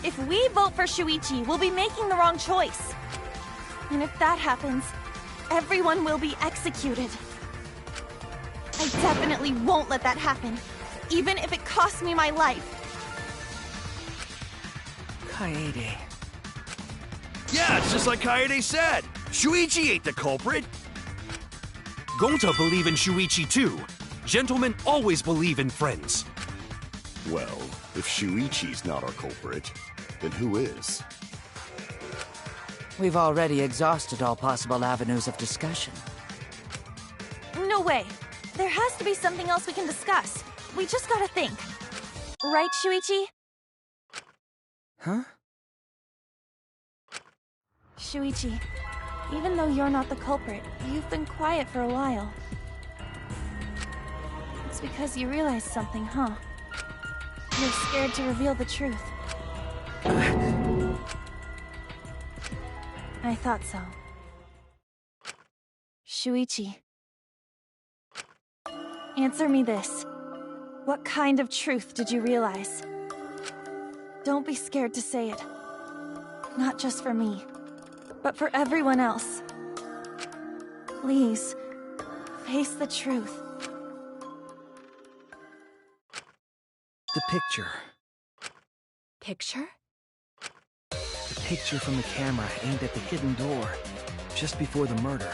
If we vote for Shuichi, we'll be making the wrong choice. And if that happens, everyone will be executed. I definitely won't let that happen, even if it costs me my life. Kaede. Yeah, it's just like Kaede said. Shuichi ain't the culprit. Gonta believe in Shuichi too. Gentlemen always believe in friends. Well, if Shuichi's not our culprit, then who is? We've already exhausted all possible avenues of discussion. No way. There has to be something else we can discuss. We just gotta think. Right, Shuichi? Huh? Shuichi, even though you're not the culprit, you've been quiet for a while. It's because you realized something, huh? You're scared to reveal the truth. I thought so. Shuichi. Answer me this. What kind of truth did you realize? Don't be scared to say it. Not just for me, but for everyone else. Please, face the truth. The picture. Picture? The picture from the camera aimed at the hidden door, just before the murder.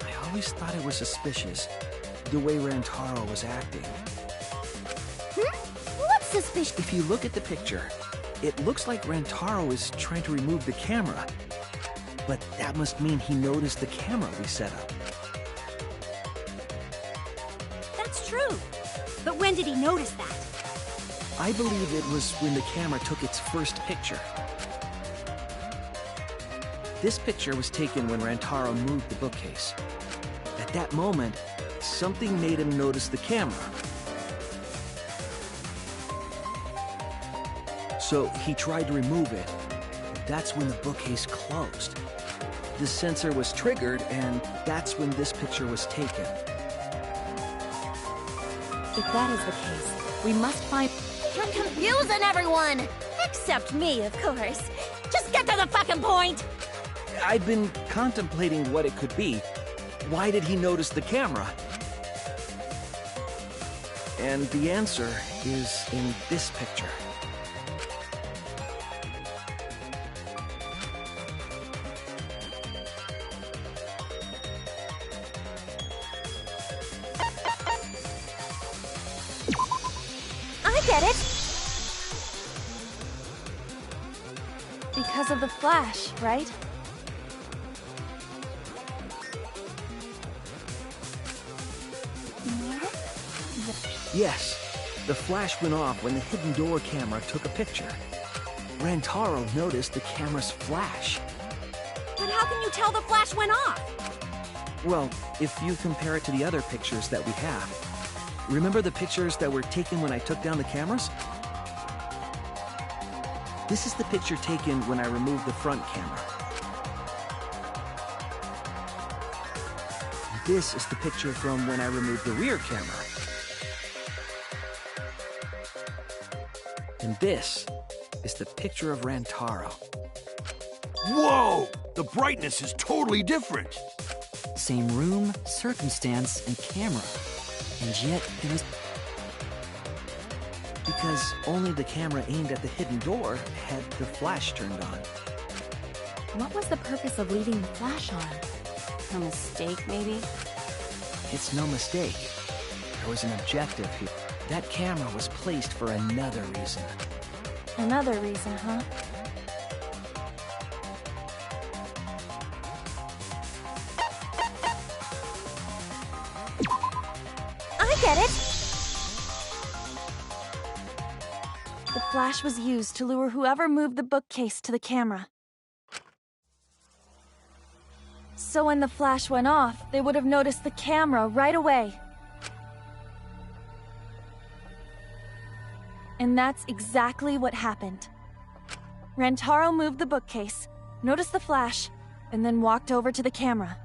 I always thought it was suspicious, the way Rantaro was acting. What's suspicious? If you look at the picture, it looks like Rantaro is trying to remove the camera. But that must mean he noticed the camera we set up. That's true. But when did he notice that? I believe it was when the camera took its first picture. This picture was taken when Rantaro moved the bookcase. At that moment, something made him notice the camera. So he tried to remove it. That's when the bookcase closed. The sensor was triggered, and that's when this picture was taken. If that is the case, we must find... You're confusing everyone! Except me, of course. Just get to the fucking point! I've been contemplating what it could be. Why did he notice the camera? And the answer is in this picture. I get it! Because of the flash, right? Yes, the flash went off when the hidden door camera took a picture. Rantaro noticed the camera's flash. But how can you tell the flash went off? Well, if you compare it to the other pictures that we have. Remember the pictures that were taken when I took down the cameras? This is the picture taken when I removed the front camera. This is the picture from when I removed the rear camera. And this is the picture of Rantaro. Whoa! The brightness is totally different. Same room, circumstance, and camera. And yet, there is... Because only the camera aimed at the hidden door had the flash turned on. What was the purpose of leaving the flash on? A mistake, maybe? It's no mistake. There was an objective here. That camera was placed for another reason. Another reason, huh? I get it! The flash was used to lure whoever moved the bookcase to the camera. So when the flash went off, they would have noticed the camera right away. And that's exactly what happened. Rantaro moved the bookcase, noticed the flash, and then walked over to the camera.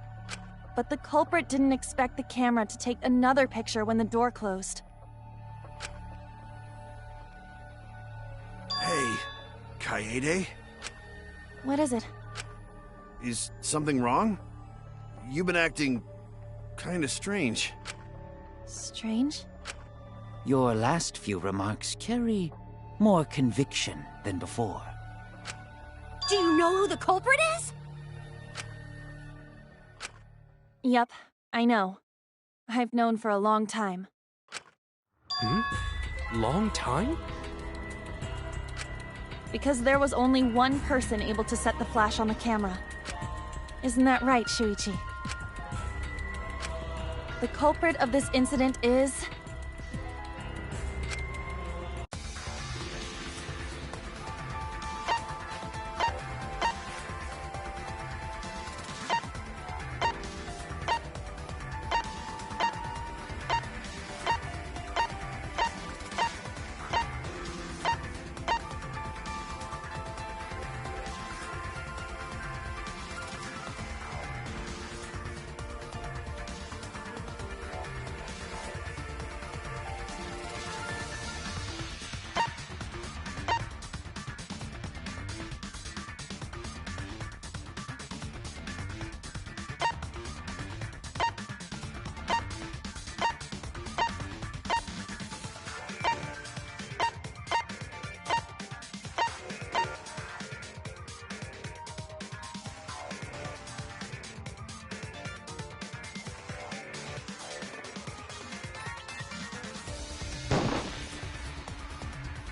But the culprit didn't expect the camera to take another picture when the door closed. Hey, Kaede? What is it? Is something wrong? You've been acting kinda strange. Strange? Your last few remarks carry more conviction than before. Do you know who the culprit is? Yep, I know. I've known for a long time. Long time? Because there was only one person able to set the flash on the camera. Isn't that right, Shuichi? The culprit of this incident is...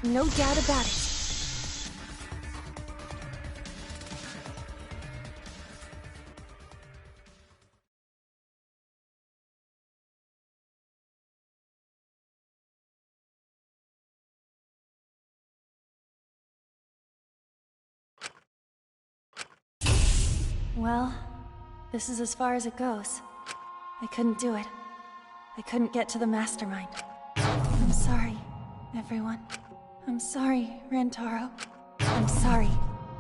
No doubt about it. Well, this is as far as it goes. I couldn't do it. I couldn't get to the mastermind. I'm sorry, everyone. I'm sorry, Rantaro. I'm sorry,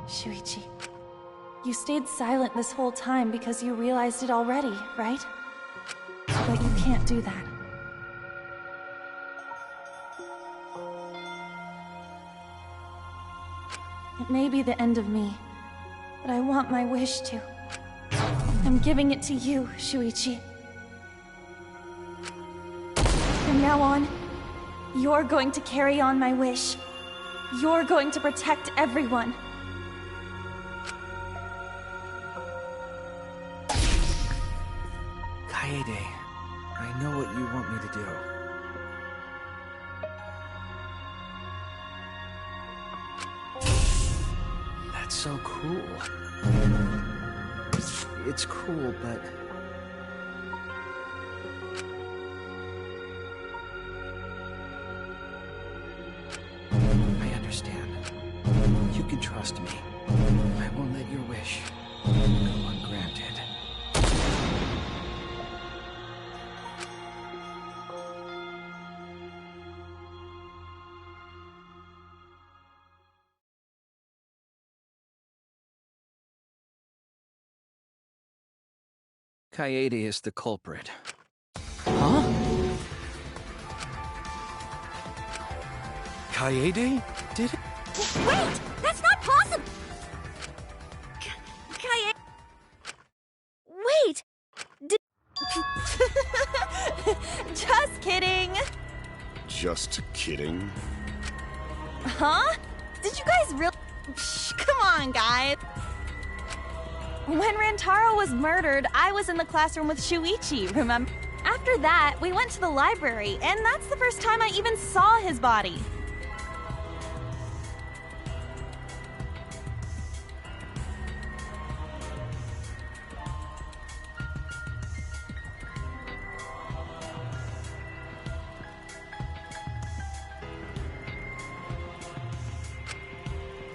Shuichi. You stayed silent this whole time because you realized it already, right? But you can't do that. It may be the end of me, but I want my wish to. I'm giving it to you, Shuichi. From now on, you're going to carry on my wish. You're going to protect everyone. Kaede, I know what you want me to do. That's so cool. It's cool, but... I understand. You can trust me. I won't let your wish go ungranted. Kaede is the culprit. Huh? Kaede did it? Wait! That's not possible! Kaede... Wait! Just kidding! Just kidding. Huh? Did you guys really... Come on, guys! When Rantaro was murdered, I was in the classroom with Shuichi, remember? After that, we went to the library, and that's the first time I even saw his body.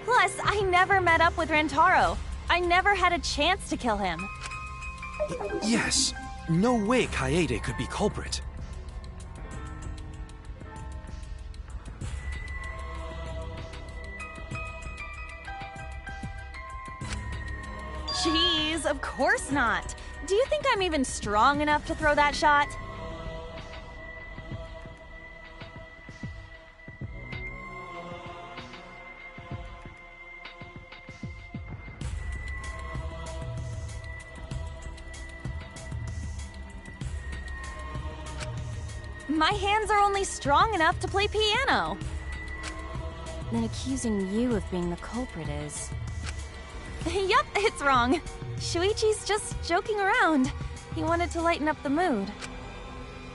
Plus, I never met up with Rantaro. I never had a chance to kill him. Yes. No way Kaede could be culprit. of course not. Do you think I'm even strong enough to throw that shot? My hands are only strong enough to play piano. Then accusing you of being the culprit is... Yup, it's wrong. Shuichi's just joking around. He wanted to lighten up the mood.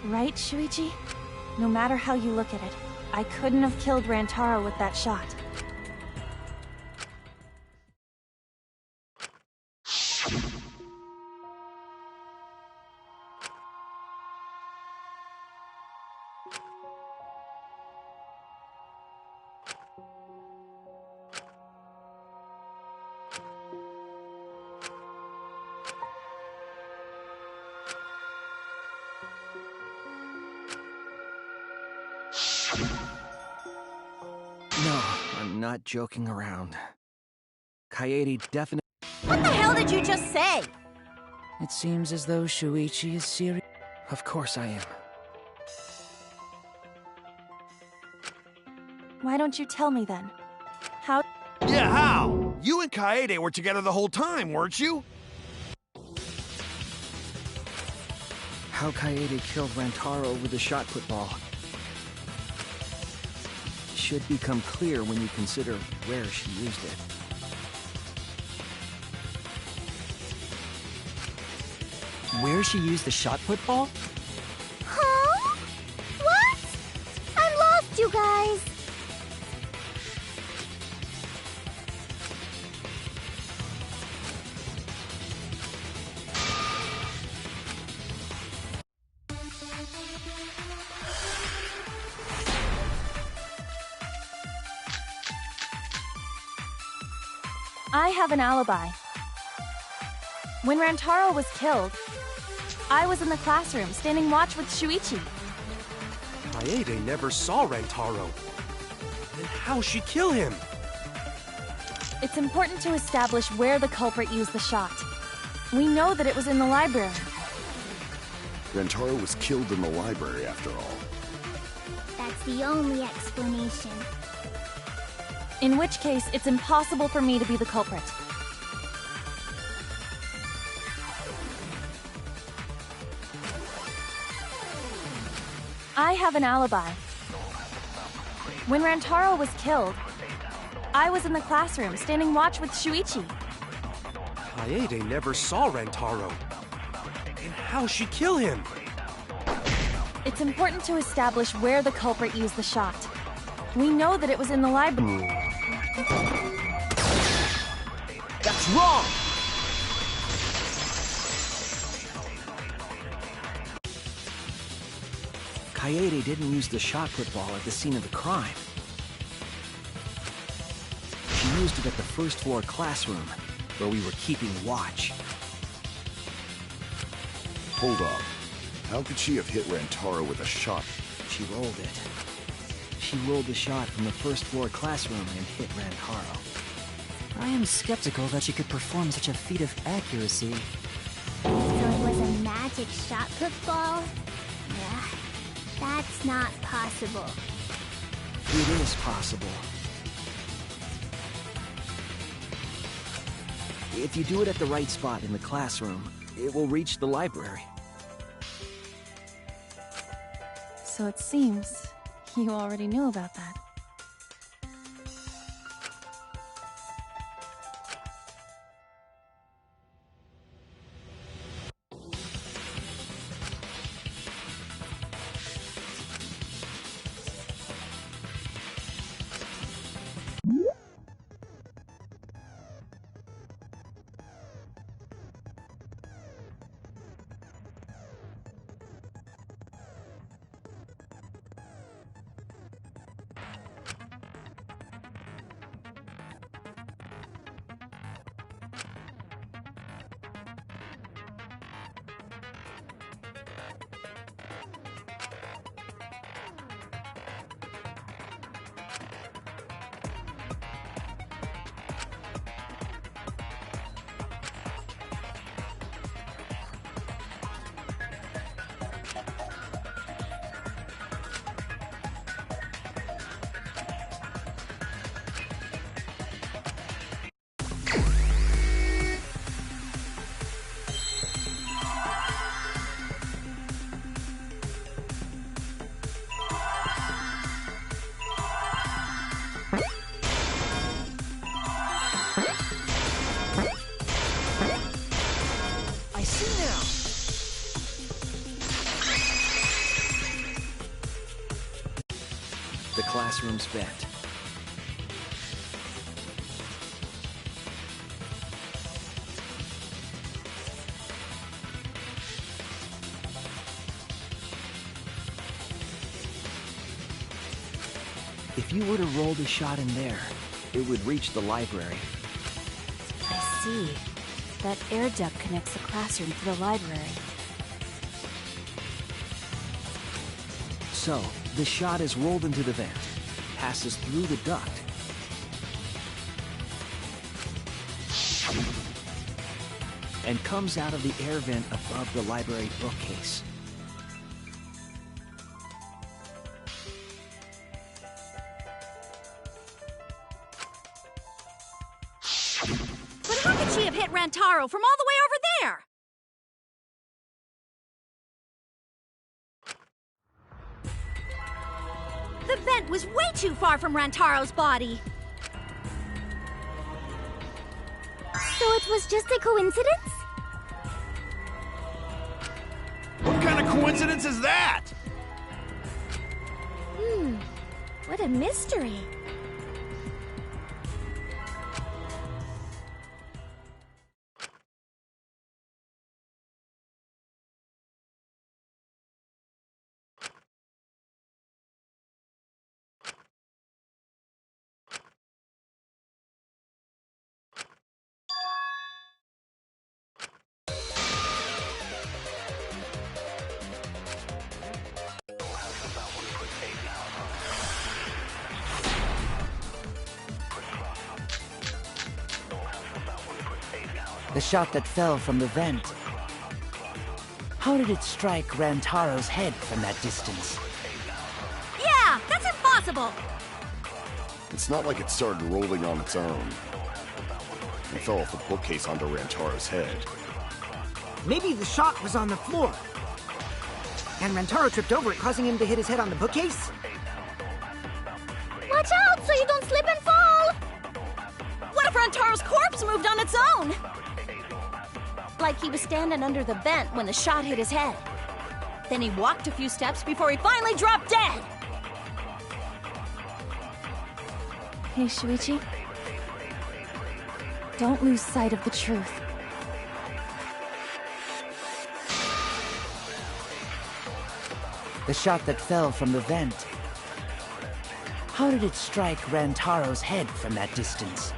Right, Shuichi? No matter how you look at it, I couldn't have killed Rantaro with that shot. No, I'm not joking around. Kaede definitely... What the hell did you just say? It seems as though Shuichi is serious. Of course I am. Why don't you tell me then? How... Yeah, how? You and Kaede were together the whole time, weren't you? How Kaede killed Rantaro with the shot put ball should become clear when you consider where she used it. Where she used the shot put ball? Huh? What? I'm lost, you guys. I have an alibi. When Rantaro was killed, I was in the classroom standing watch with Shuichi. Kaede never saw Rantaro. Then how'd she kill him? It's important to establish where the culprit used the shot. We know that it was in the library. Rantaro was killed in the library, after all. That's the only explanation. In which case, it's impossible for me to be the culprit. I have an alibi. When Rantaro was killed, I was in the classroom standing watch with Shuichi. Kaede never saw Rantaro. Then how'd she kill him? It's important to establish where the culprit used the shot. We know that it was in the library. That's wrong! Kaede didn't use the shot put ball at the scene of the crime. She used it at the first floor classroom, where we were keeping watch. Hold up. How could she have hit Rantaro with a shot? She rolled it. She rolled the shot from the first floor classroom and hit Rantaro. I am skeptical that she could perform such a feat of accuracy. So it was a magic shot put ball? Yeah, that's not possible. It is possible. If you do it at the right spot in the classroom, it will reach the library. So it seems you already knew about that. the classroom's vent. If you were to roll the shot in there, it would reach the library. I see. That air duct connects the classroom to the library. So, the shot is rolled into the vent, passes through the duct, and comes out of the air vent above the library bookcase. But how could she have hit Rantaro from all the way over there? The vent was way too far from Rantaro's body. So it was just a coincidence? What kind of coincidence is that? What a mystery. The shot that fell from the vent. How did it strike Rantaro's head from that distance? Yeah, that's impossible! It's not like it started rolling on its own. It fell off the bookcase onto Rantaro's head. Maybe the shot was on the floor. And Rantaro tripped over it, causing him to hit his head on the bookcase? Watch out so you don't slip and fall! What if Rantaro's corpse moved on its own? Like he was standing under the vent when the shot hit his head. Then he walked a few steps before he finally dropped dead. Hey, Shuichi. Don't lose sight of the truth. The shot that fell from the vent. How did it strike Rantaro's head from that distance?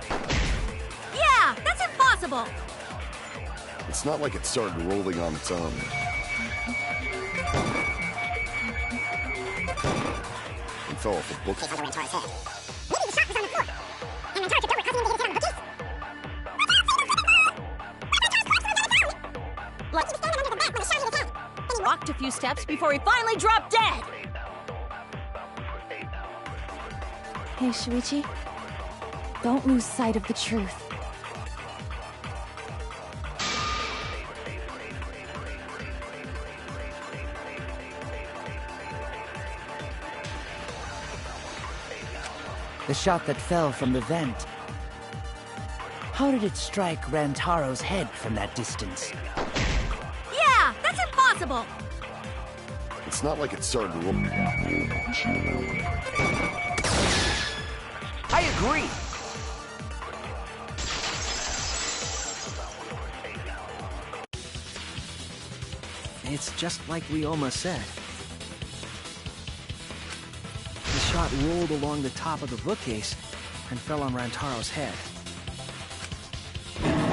Yeah, that's impossible! It's not like it started rolling on its own. It fell off the bookcase onto Rantaro's head. Maybe the shot was on the floor. And Rantaro tripped over it, causing him to hit his head on the bookcase. Like he was standing under the vent when the shot hit his head. Then he walked a few steps before he finally dropped dead. Hey, Shuichi. Don't lose sight of the truth. The shot that fell from the vent. How did it strike Rantaro's head from that distance? Yeah, that's impossible! It's not like it started rolling. I agree. It's just like we almost said. The shot rolled along the top of the bookcase and fell on Rantaro's head.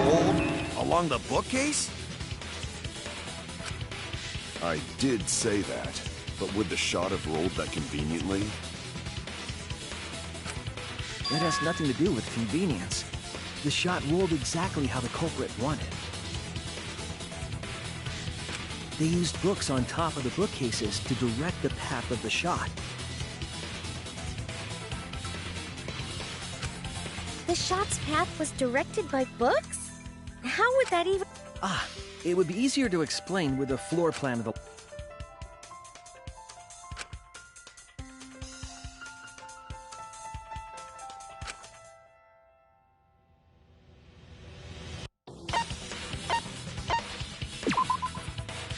Rolled along the bookcase? I did say that, but would the shot have rolled that conveniently? It has nothing to do with convenience. The shot rolled exactly how the culprit wanted. They used books on top of the bookcases to direct the path of the shot. The shot's path was directed by books? How would that even... Ah, it would be easier to explain with a floor plan of the...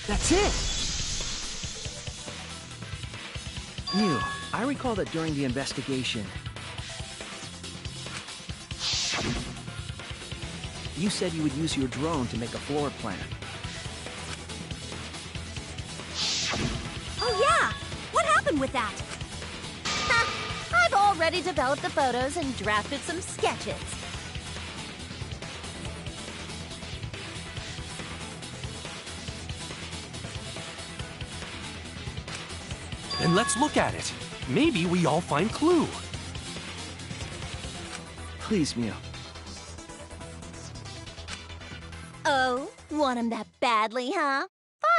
That's it! You, I recall that during the investigation, you said you would use your drone to make a floor plan. Oh yeah! What happened with that? I've already developed the photos and drafted some sketches. Then let's look at it. Maybe we all find clue. Please, Mew. Oh, want him that badly, huh?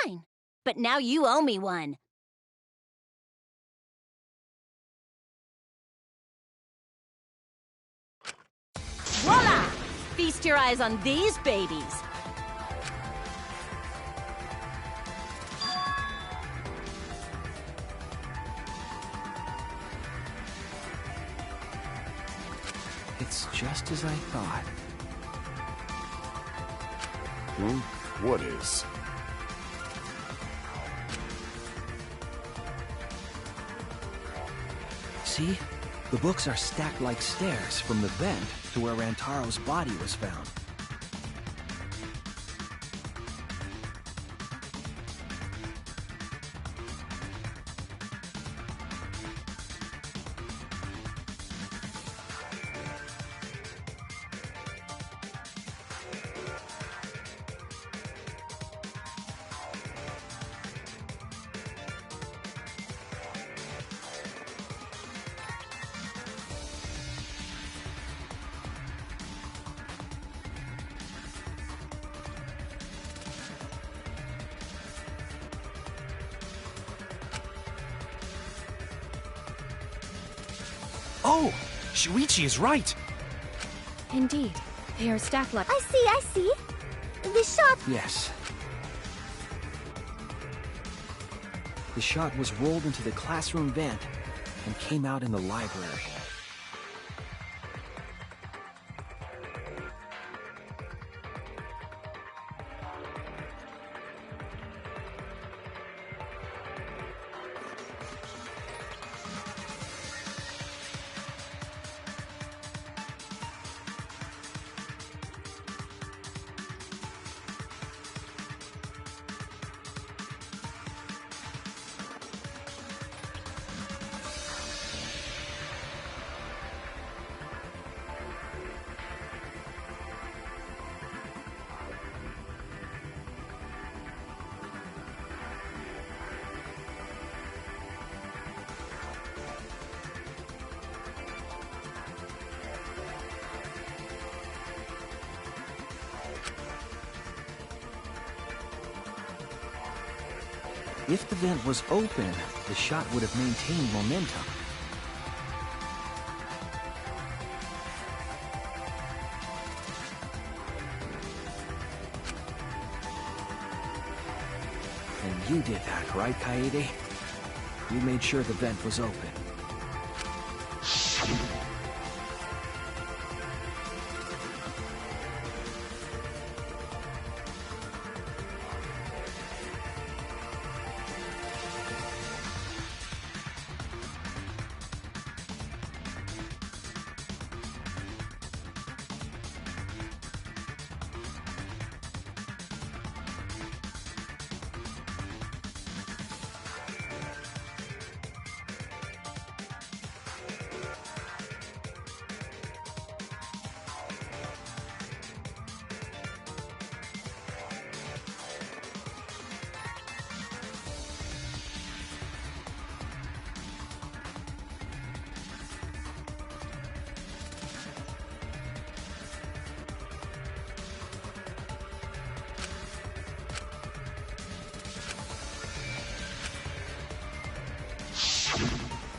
Fine. But now you owe me one. Voila! Feast your eyes on these babies. It's just as I thought. What is? See? The books are stacked like stairs from the vent to where Rantaro's body was found. Oh! Shuichi is right! Indeed. They are stacked like... I see. The shot... Yes. The shot was rolled into the classroom vent and came out in the library. If the vent was open, the shot would have maintained momentum. And you did that, right, Kaede? You made sure the vent was open.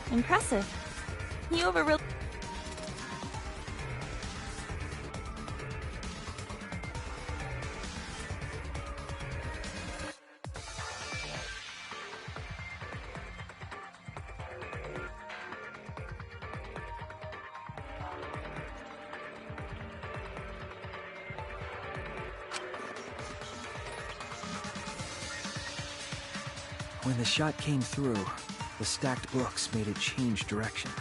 Impressive. You have a real... When the shot came through, The stacked books made it change direction.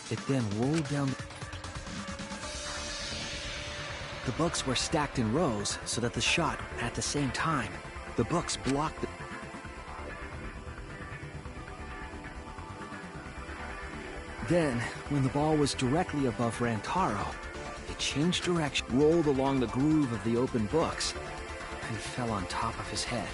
It then rolled down. The books were stacked in rows so that the shot at the same time. The books blocked the... Then, when the ball was directly above Rantaro, it changed direction, rolled along the groove of the open books, and fell on top of his head.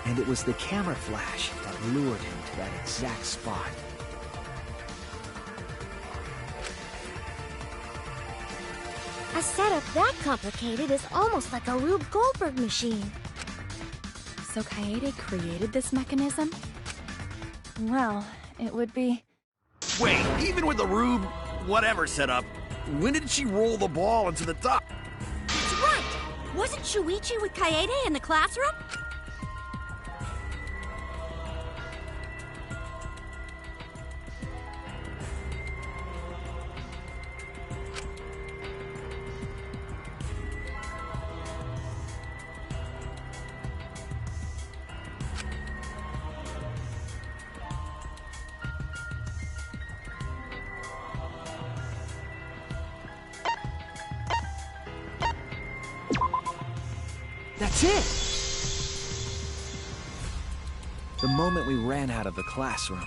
And it was the camera flash that lured him to that exact spot. A setup that complicated is almost like a Rube Goldberg machine. So Kaede created this mechanism? Well, it would be... Wait, even with the Rube whatever setup, when did she roll the ball into the top? That's right! Wasn't Shuichi with Kaede in the classroom? That's it! The moment we ran out of the classroom.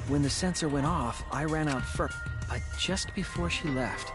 When the sensor went off, I ran out first. But just before she left...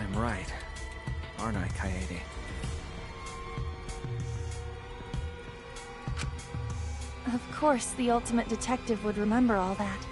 I'm right, aren't I, Kaede? Of course, the ultimate detective would remember all that.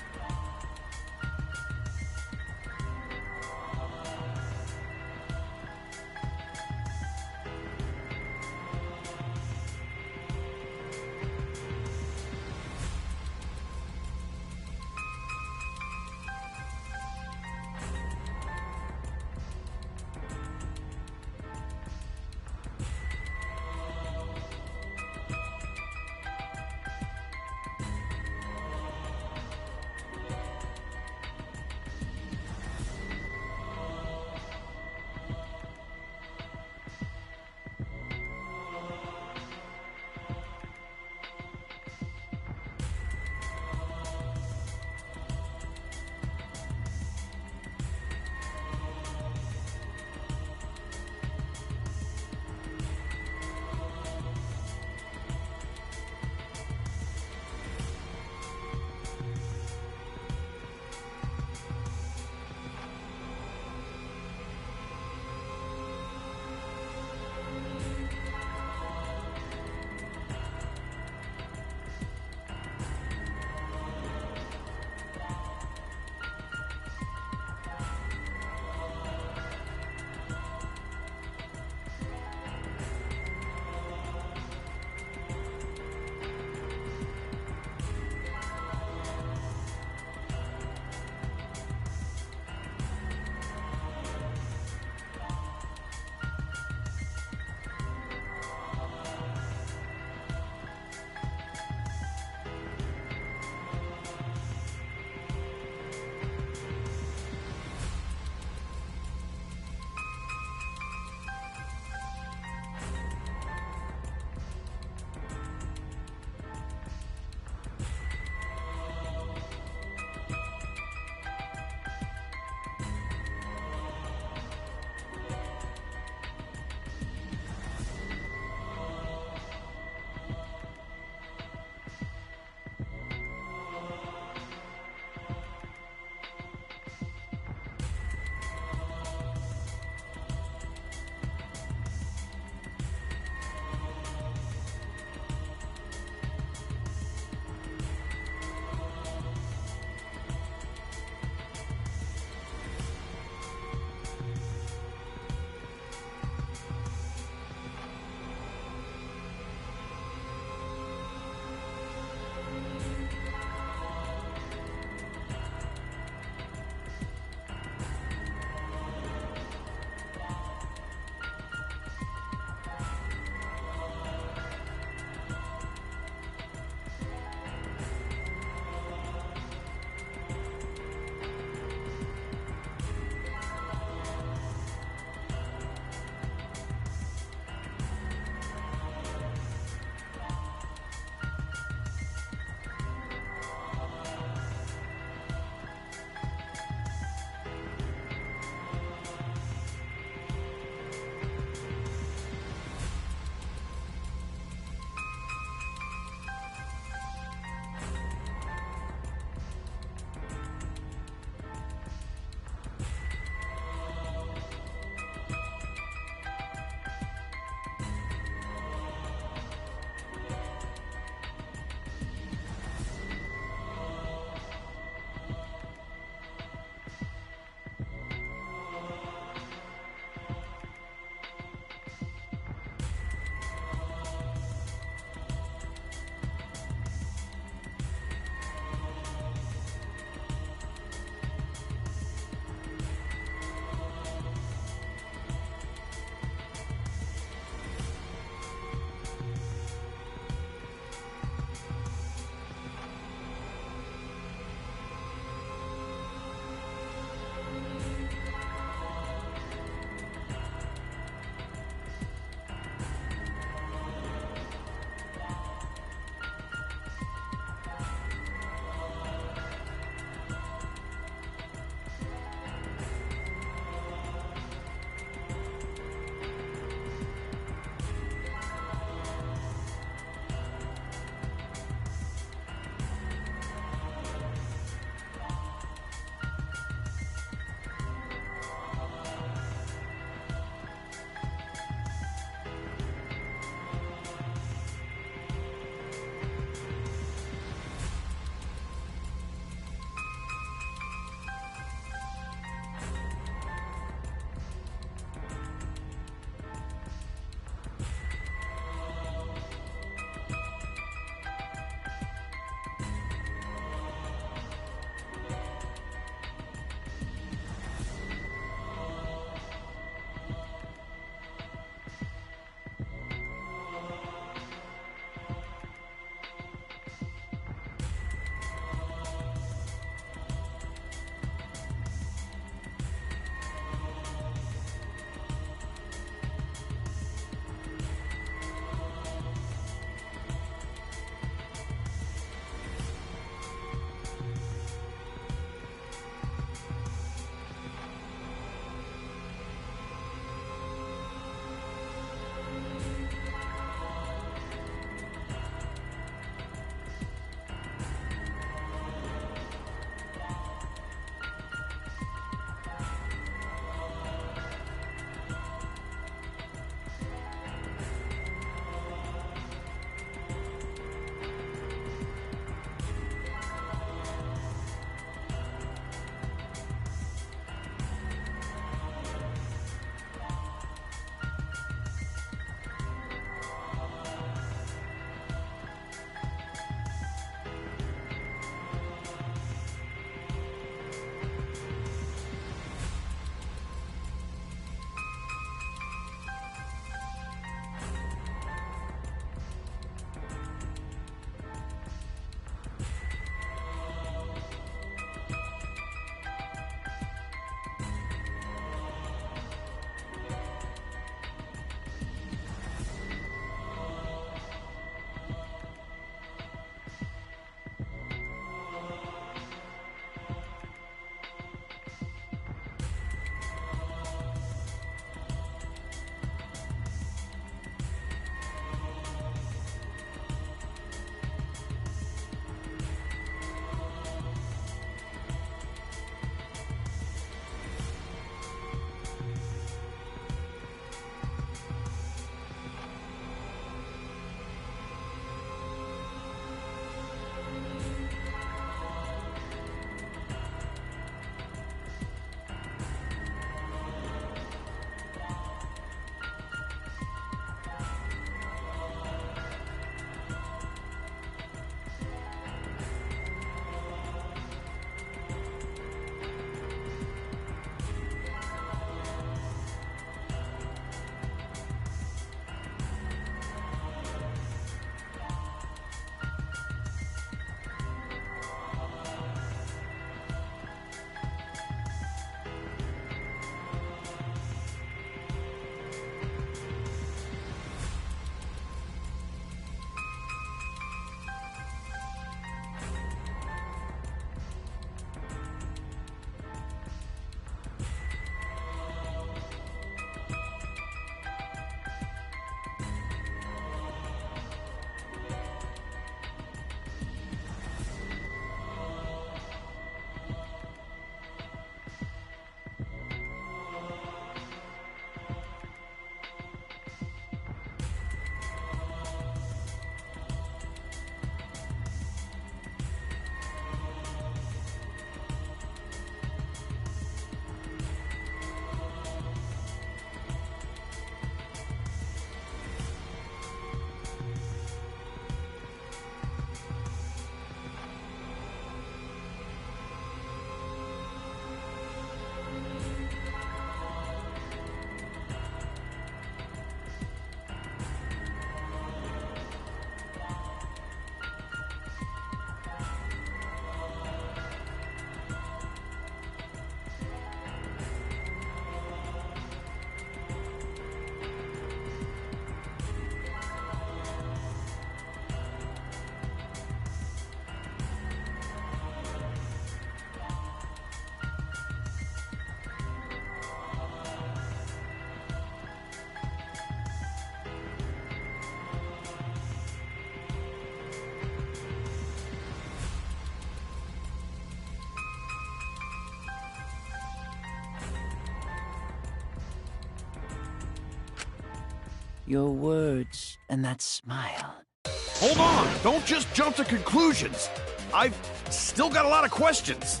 Your words and that smile. Hold on! Don't just jump to conclusions! I've still got a lot of questions.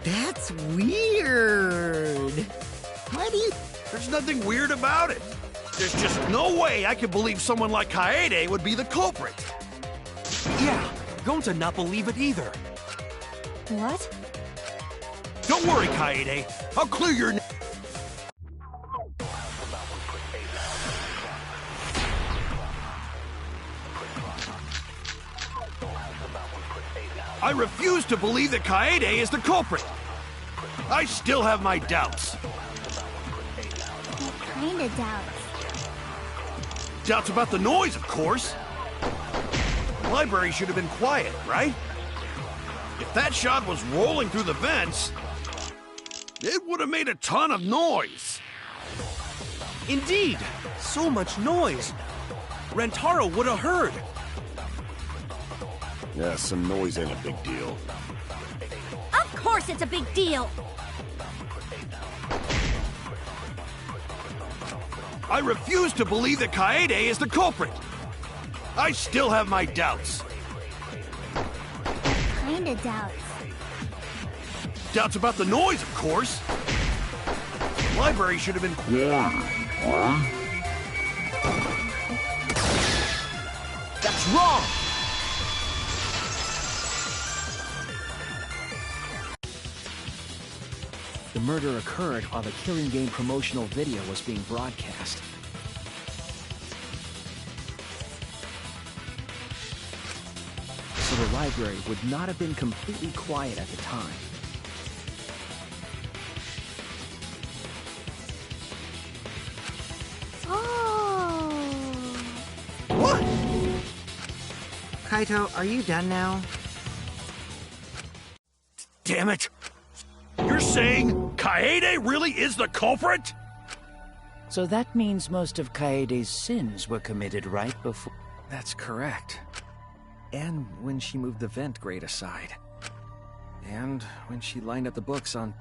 That's weird. Why do you... There's nothing weird about it. There's just no way I could believe someone like Kaede would be the culprit. Yeah, going to not believe it either. What? Don't worry, Kaede. I'll clear your... I refuse to believe that Kaede is the culprit. I still have my doubts. What kind of doubts? Doubts about the noise, of course. The library should have been quiet, right? If that shot was rolling through the vents, it would have made a ton of noise. Indeed, so much noise. Rentaro would have heard. Yeah, some noise ain't a big deal. Of course it's a big deal! I refuse to believe that Kaede is the culprit. I still have my doubts. Kind of doubts. Doubts about the noise, of course. The library should have been quiet. That's wrong! The murder occurred while the Killing Game promotional video was being broadcast. So the library would not have been completely quiet at the time. Oh. What? Kaito, are you done now? Damn it! You're saying Kaede really is the culprit? So that means most of Kaede's sins were committed right before... That's correct. And when she moved the vent grate aside. And when she lined up the books on...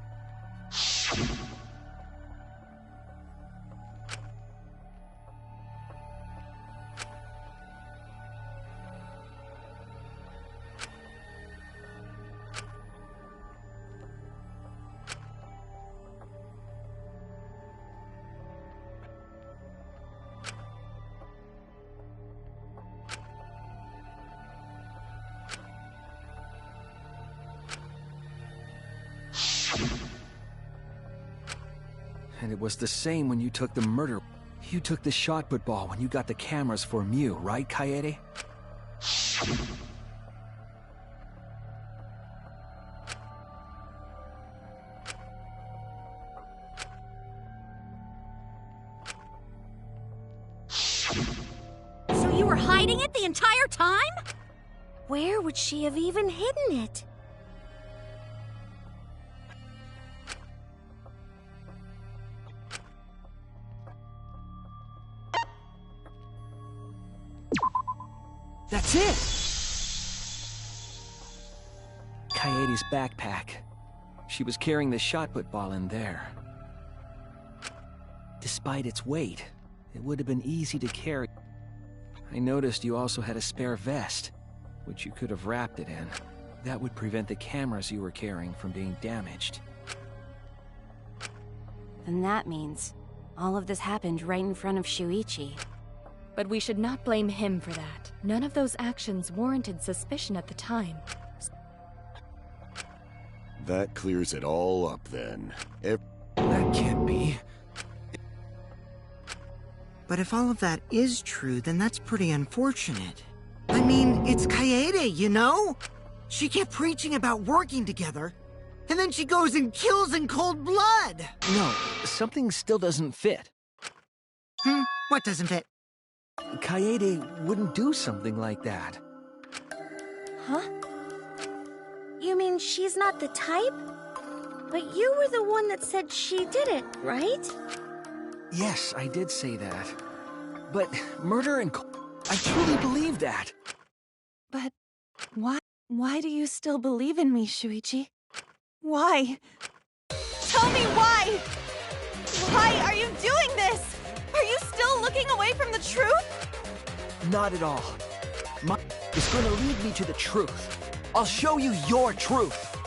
And it was the same when you took the murder. You took the shot put ball when you got the cameras for Mew, right, Kaede? So you were hiding it the entire time? Where would she have even hidden it? That's it! Kaede's backpack. She was carrying the shot put ball in there. Despite its weight, it would have been easy to carry. I noticed you also had a spare vest, which you could have wrapped it in. That would prevent the cameras you were carrying from being damaged. Then that means all of this happened right in front of Shuichi. But we should not blame him for that. None of those actions warranted suspicion at the time. That clears it all up then. That can't be. But if all of that is true, then that's pretty unfortunate. I mean, it's Kaede, you know? She kept preaching about working together, and then she goes and kills in cold blood! No, something still doesn't fit. What doesn't fit? Kaede wouldn't do something like that. Huh? You mean she's not the type? But you were the one that said she did it, right? Yes, I did say that. But murder and I truly believe that. But why do you still believe in me, Shuichi? Why? Tell me why! walking away from the truth? Not at all. My is gonna lead me to the truth. I'll show you your truth.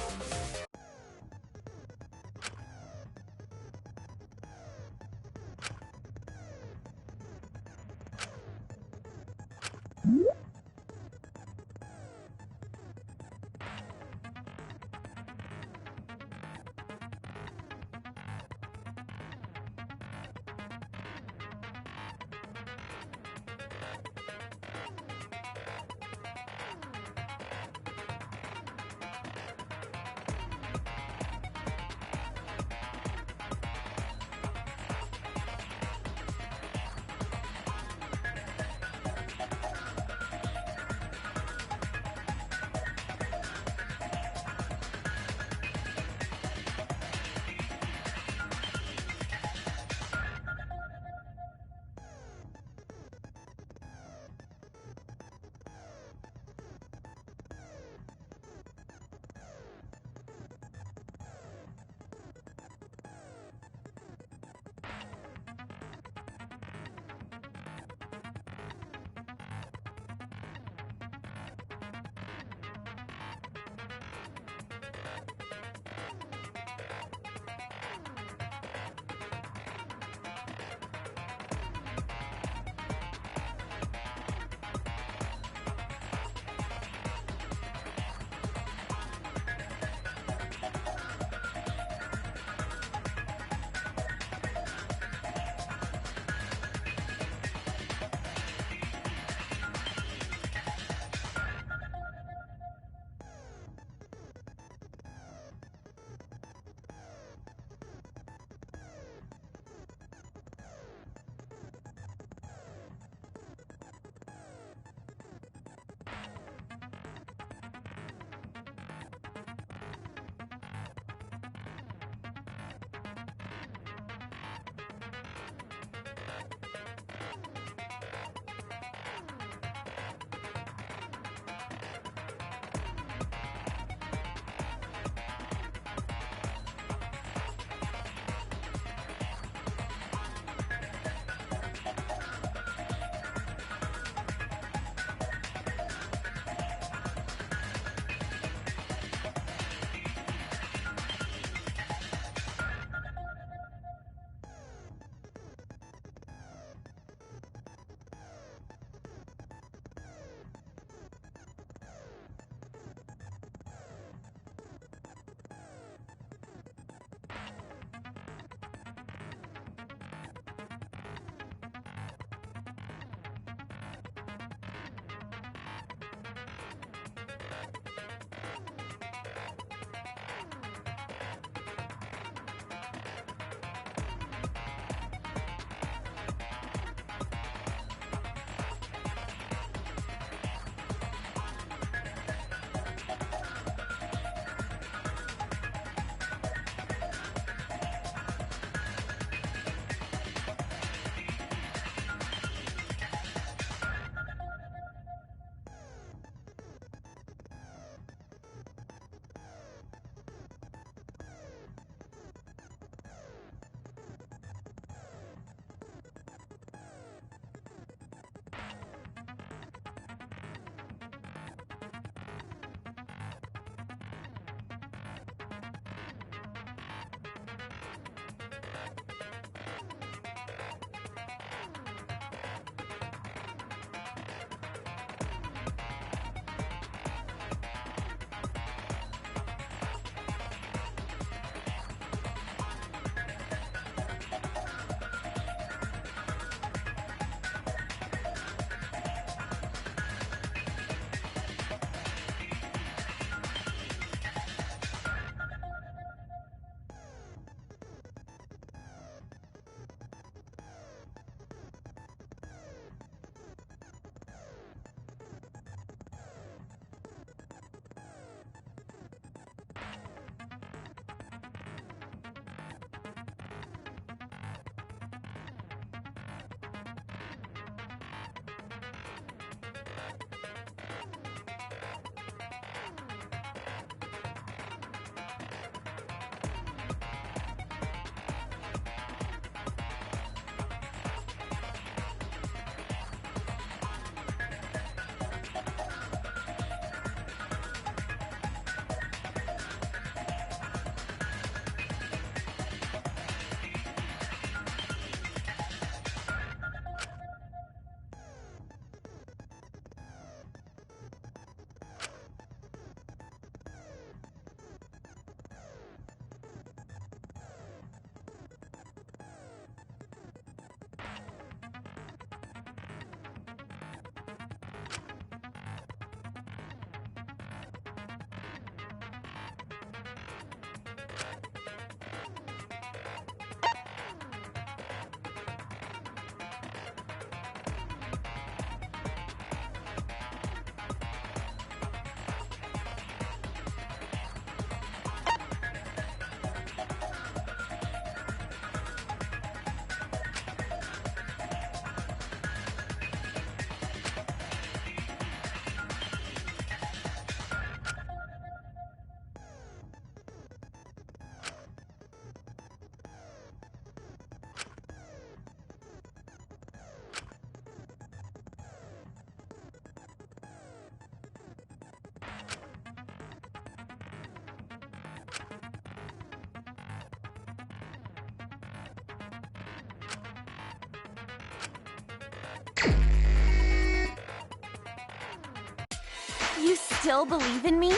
still believe in me?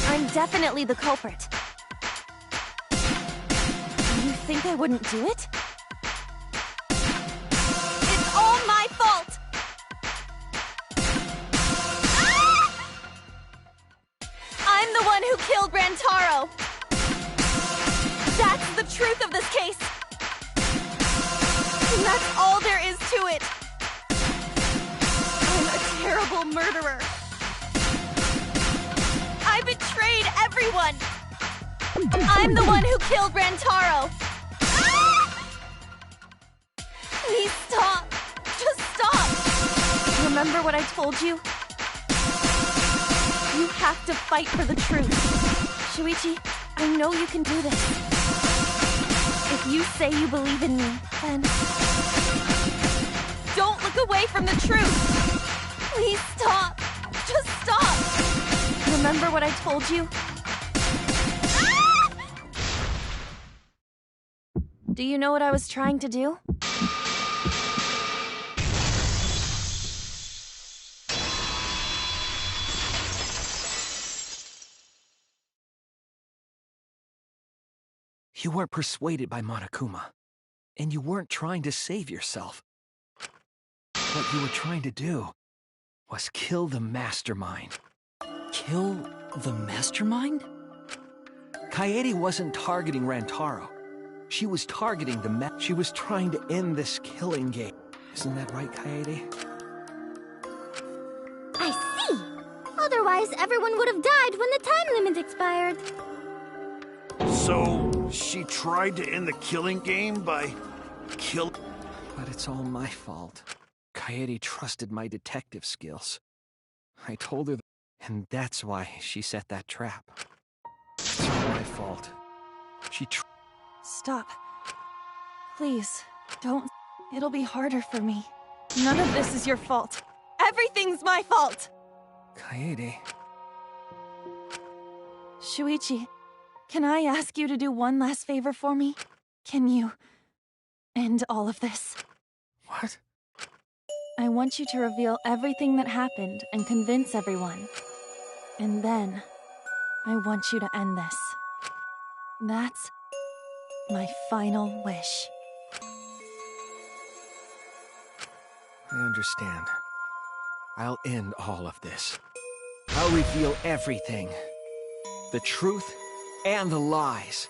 I'm definitely the culprit. You think I wouldn't do it? It's all my fault! I'm the one who killed Rantaro! That's the truth of this case! And that's all there is to it! I'm a terrible murderer! I betrayed everyone! I'm the one who killed Rantaro! Please stop! Just stop! Remember what I told you? You have to fight for the truth. Shuichi, I know you can do this. If you say you believe in me, then don't look away from the truth! Please stop! Just stop! Remember what I told you? Do you know what I was trying to do? You weren't persuaded by Monokuma, and you weren't trying to save yourself. What you were trying to do was kill the mastermind. Kill the mastermind? Kaede wasn't targeting Rantaro. She was targeting she was trying to end this killing game. Isn't that right, Kaede? I see! Otherwise, everyone would have died when the time limit expired. So, she tried to end the killing game by But it's all my fault. Kaede trusted my detective skills. I told her and that's why she set that trap. It's all my fault. Stop. Please, don't. It'll be harder for me. None of this is your fault. Everything's my fault! Kaede. Shuichi, can I ask you to do one last favor for me? Can you end all of this? What? I want you to reveal everything that happened and convince everyone. And then, I want you to end this. That's my final wish. I understand. I'll end all of this. I'll reveal everything. The truth and the lies.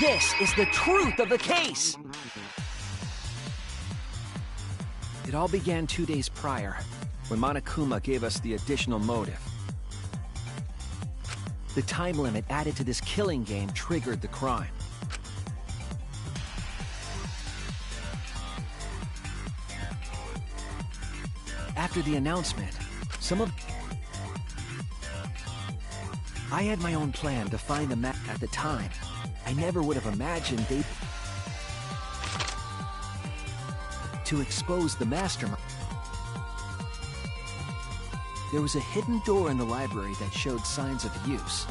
This is the truth of the case! It all began 2 days prior, when Monokuma gave us the additional motive. The time limit added to this killing game triggered the crime. After the announcement, I had my own plan to find the map at the time. I never would have imagined they'd to expose the mastermind. There was a hidden door in the library that showed signs of use.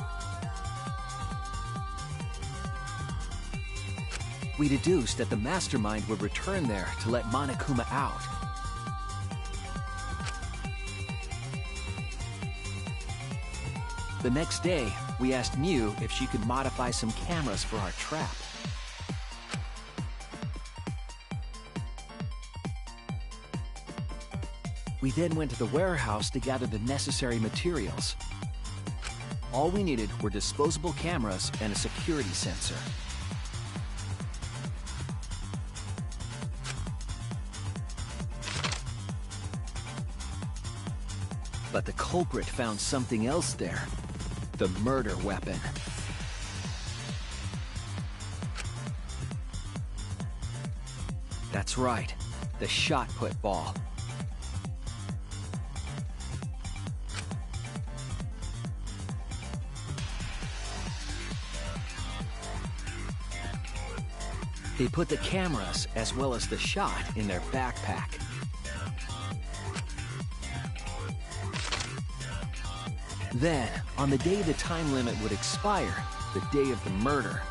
We deduced that the mastermind would return there to let Monokuma out. The next day, we asked Mew if she could modify some cameras for our trap. We then went to the warehouse to gather the necessary materials. All we needed were disposable cameras and a security sensor. But the culprit found something else there. The murder weapon. That's right, the shot put ball. They put the cameras as well as the shot in their backpack. Then, on the day the time limit would expire, the day of the murder,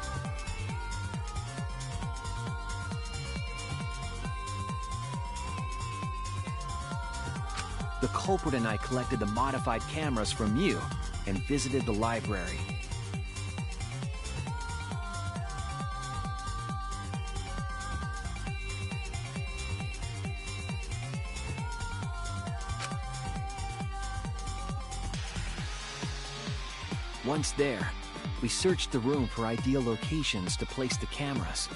the culprit and I collected the modified cameras from you and visited the library. Once there, we searched the room for ideal locations to place the cameras.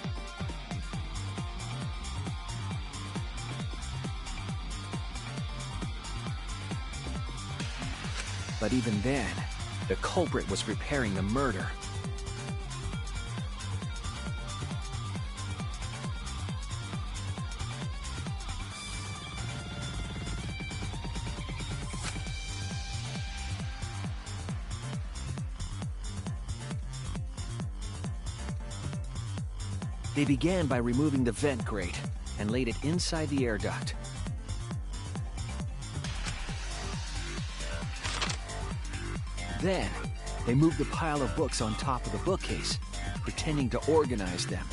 But even then, the culprit was preparing the murder. They began by removing the vent grate and laid it inside the air duct. Then, they moved the pile of books on top of the bookcase, pretending to organize them.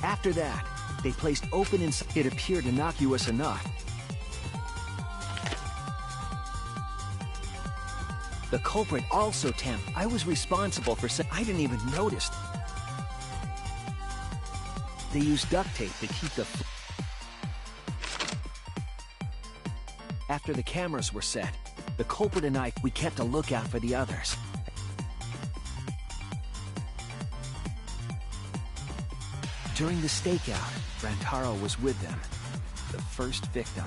After that, they placed open inside. It appeared innocuous enough. The culprit also tampered. I was responsible for I didn't even notice. They used duct tape to keep the... After the cameras were set, the culprit and we kept a lookout for the others. During the stakeout, Rantaro was with them, the first victim.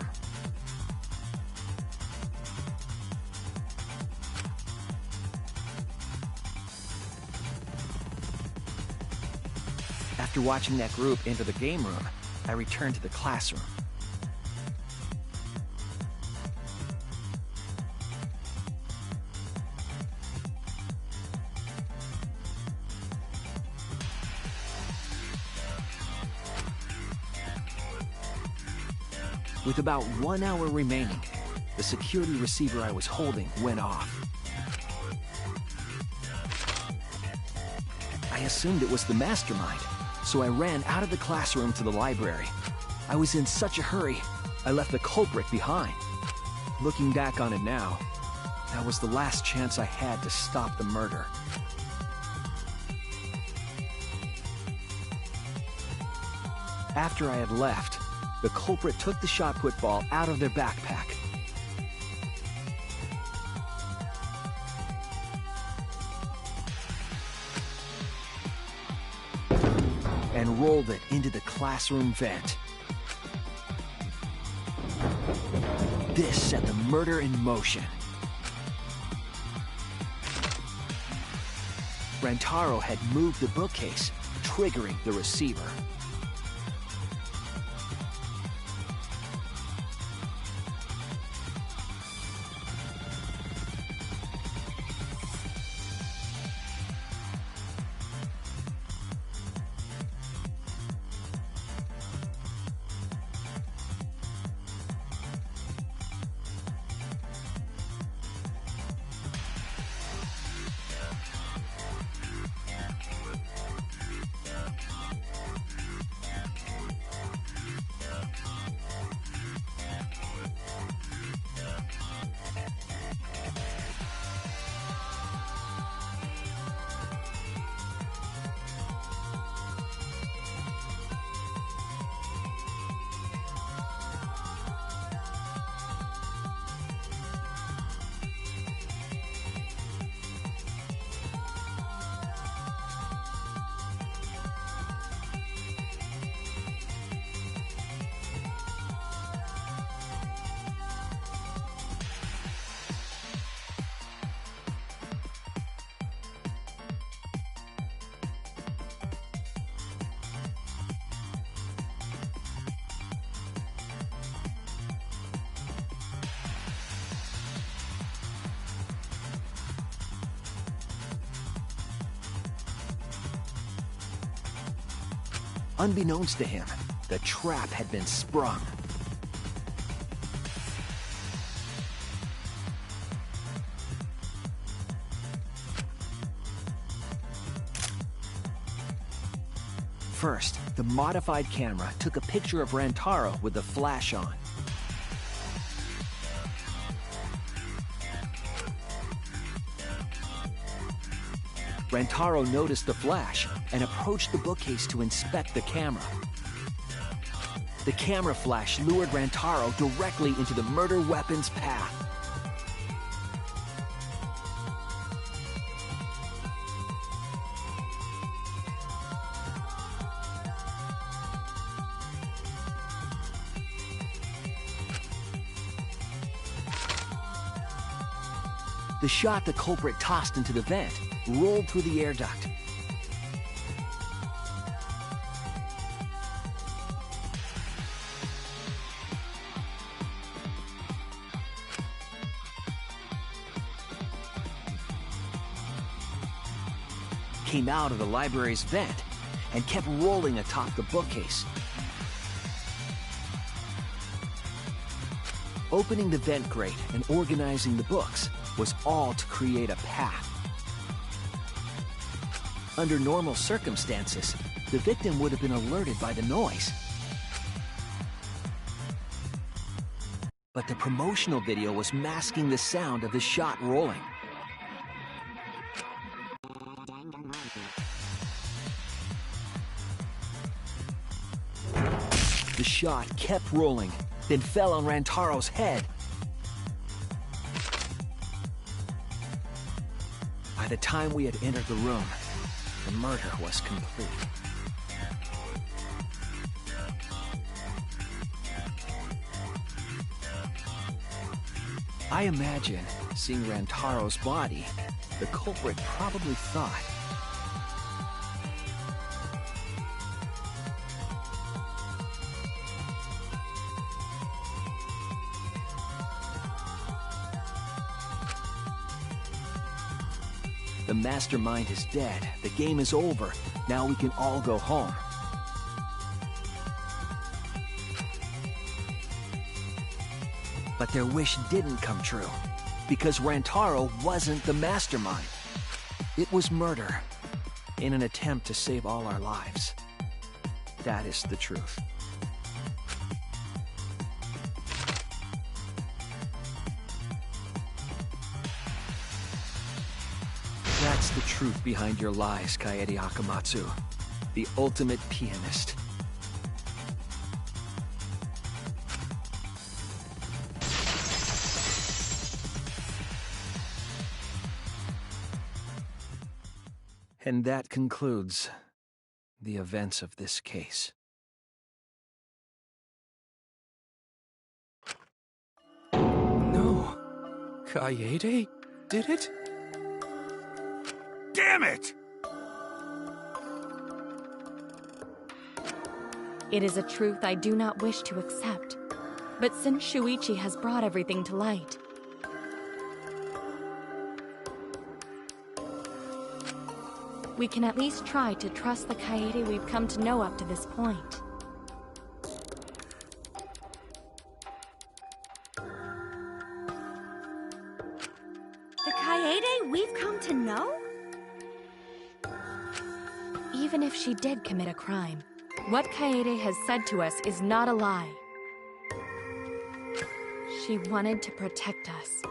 After watching that group enter the game room, I returned to the classroom. With about 1 hour remaining, the security receiver I was holding went off. I assumed it was the mastermind, so I ran out of the classroom to the library. I was in such a hurry, I left the culprit behind. Looking back on it now, That was the last chance I had to stop the murder. After I had left, the culprit took the shot put ball out of their backpack. And rolled it into the classroom vent. This set the murder in motion. Rantaro had moved the bookcase, triggering the receiver. Unbeknownst to him, the trap had been sprung. First, the modified camera took a picture of Rantaro with the flash on. Rantaro noticed the flash and approached the bookcase to inspect the camera. The camera flash lured Rantaro directly into the murder weapon's path. The shot the culprit tossed into the vent rolled through the air duct. Came out of the library's vent and kept rolling atop the bookcase. Opening the vent grate and organizing the books was all to create a path. Under normal circumstances, the victim would have been alerted by the noise. But the promotional video was masking the sound of the shot rolling. The shot kept rolling, then fell on Rantaro's head. By the time we had entered the room, the murder was complete. I imagine, seeing Rantaro's body, the culprit probably thought, the mastermind is dead, the game is over, now we can all go home. But their wish didn't come true, because Rantaro wasn't the mastermind. It was murder, in an attempt to save all our lives. That is the truth. That's the truth behind your lies, Kaede Akamatsu. The ultimate pianist. And that concludes the events of this case. No. Kaede did it? Damn it! It is a truth I do not wish to accept. But since Shuichi has brought everything to light, we can at least try to trust the Kaede we've come to know up to this point. The Kaede we've come to know? Even if she did commit a crime, what Kaede has said to us is not a lie. She wanted to protect us,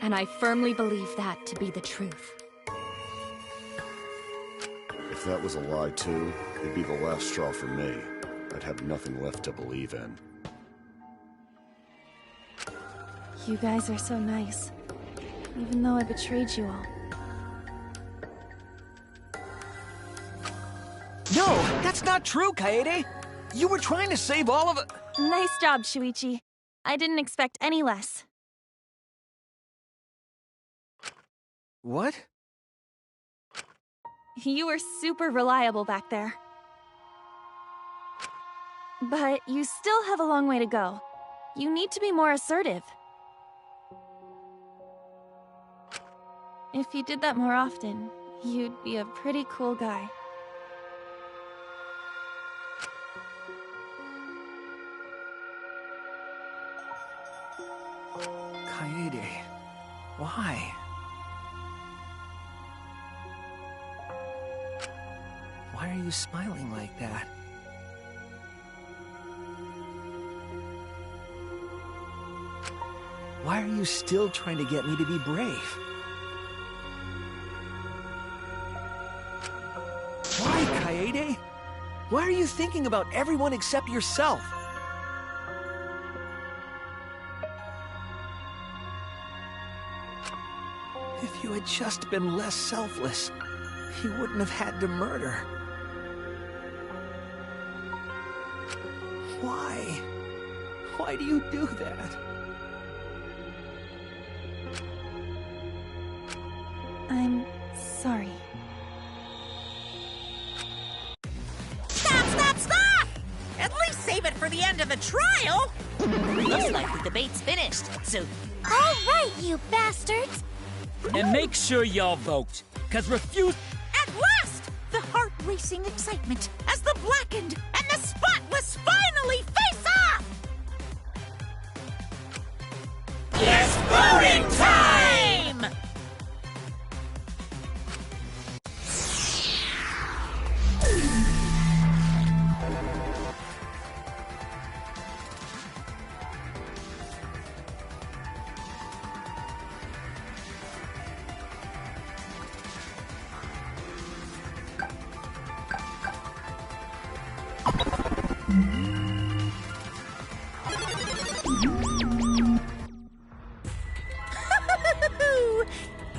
and I firmly believe that to be the truth. If that was a lie too, it'd be the last straw for me. I'd have nothing left to believe in. You guys are so nice, even though I betrayed you all. No, that's not true, Kaede! You were trying to save all of it. Nice job, Shuichi. I didn't expect any less. What? You were super reliable back there. But you still have a long way to go. You need to be more assertive. If you did that more often, you'd be a pretty cool guy. Kaede, why? Why are you smiling like that? Why are you still trying to get me to be brave? Why, Kaede? Why are you thinking about everyone except yourself? If you had just been less selfless, you wouldn't have had to murder. Why? Why do you do that? I'm sorry. Stop! At least save it for the end of the trial! Looks like the debate's finished, so... All right, you bastards! And make sure y'all vote, cause refuse... At last! The heart-racing excitement as the blackened and the spotless finally face off! It's voting time!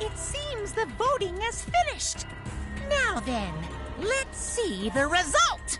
It seems the voting is finished. Now then, let's see the result.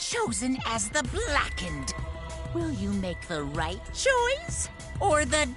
chosen as the Blackened. Will you make the right choice or the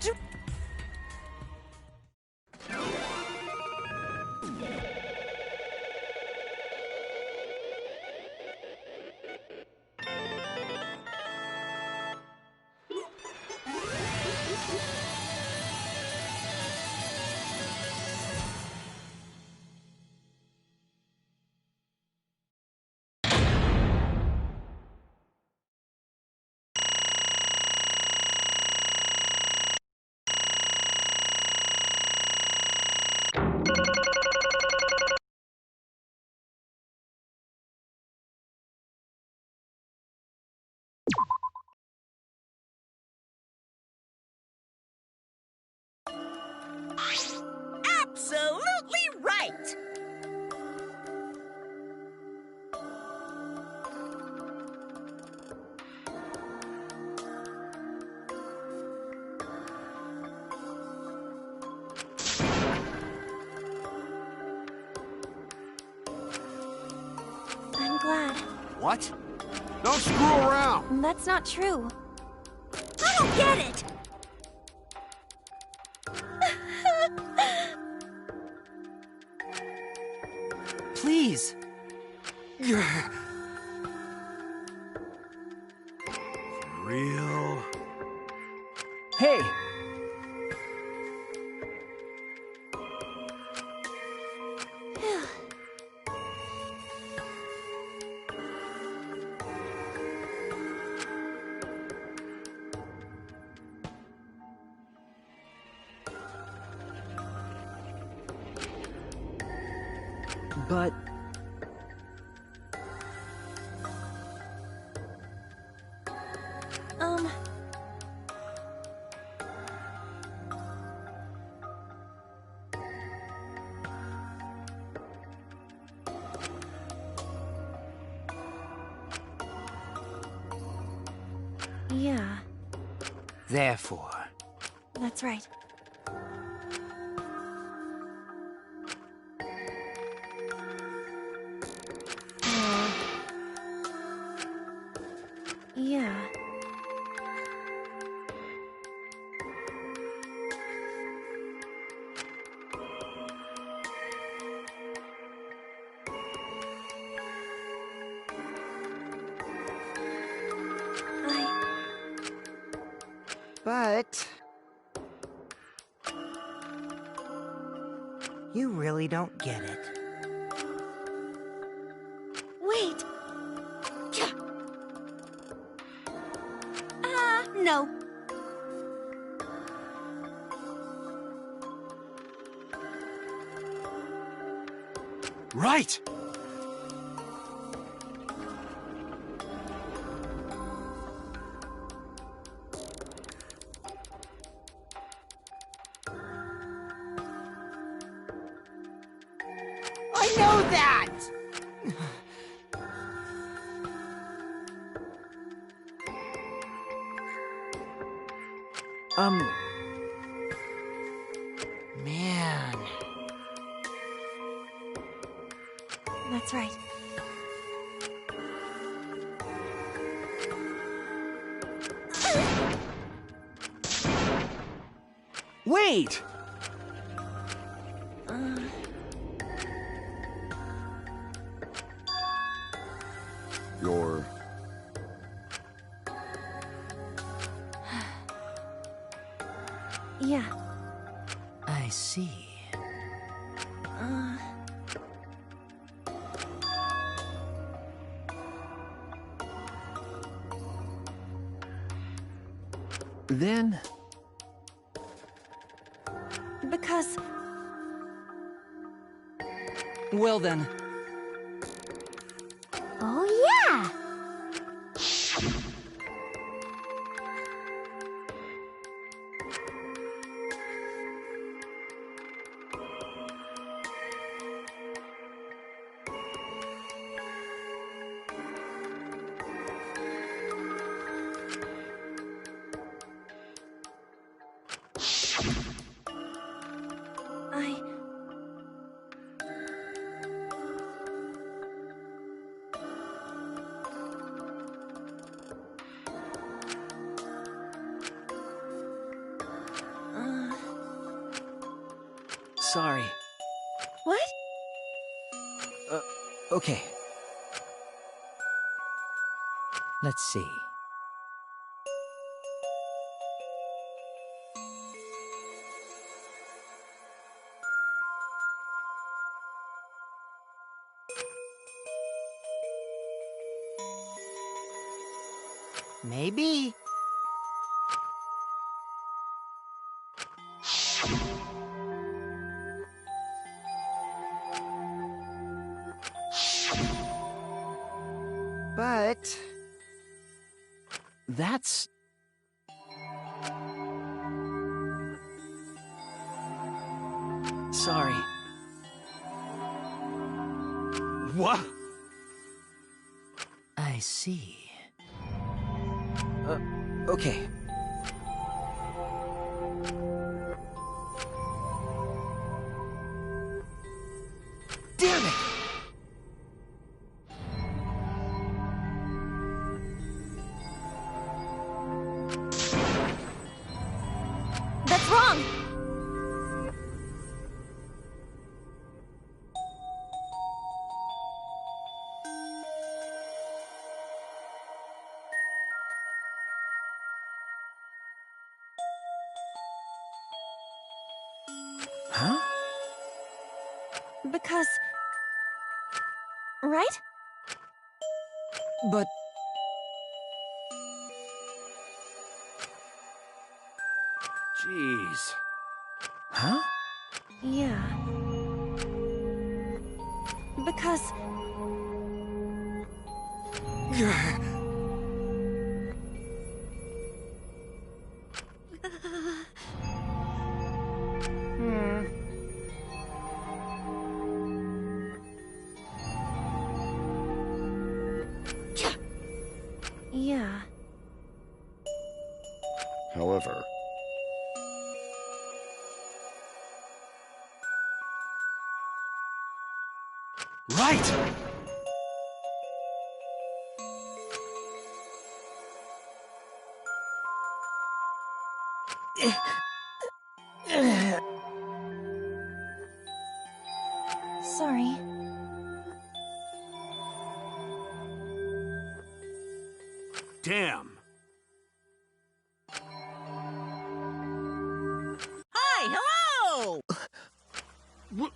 Absolutely right! I'm glad. What? Don't screw around! That's not true. I don't get it! Please! Real? Hey! But... Yeah, Therefore, that's right. Yeah. But... you really don't get it. Wait. No. Right! I know that! Man. That's right. Wait! You're... Yeah. I see. Then... Because... Well then. Oh, yeah! Sorry. What? Okay. Let's see. Maybe. But... That's... Sorry. What? I see. Okay. Damn it! That's wrong! Huh? Because... Right? But... Jeez. Huh? Yeah. Because... Yeah. However, Right! Sorry. Damn. Hi, hello! What?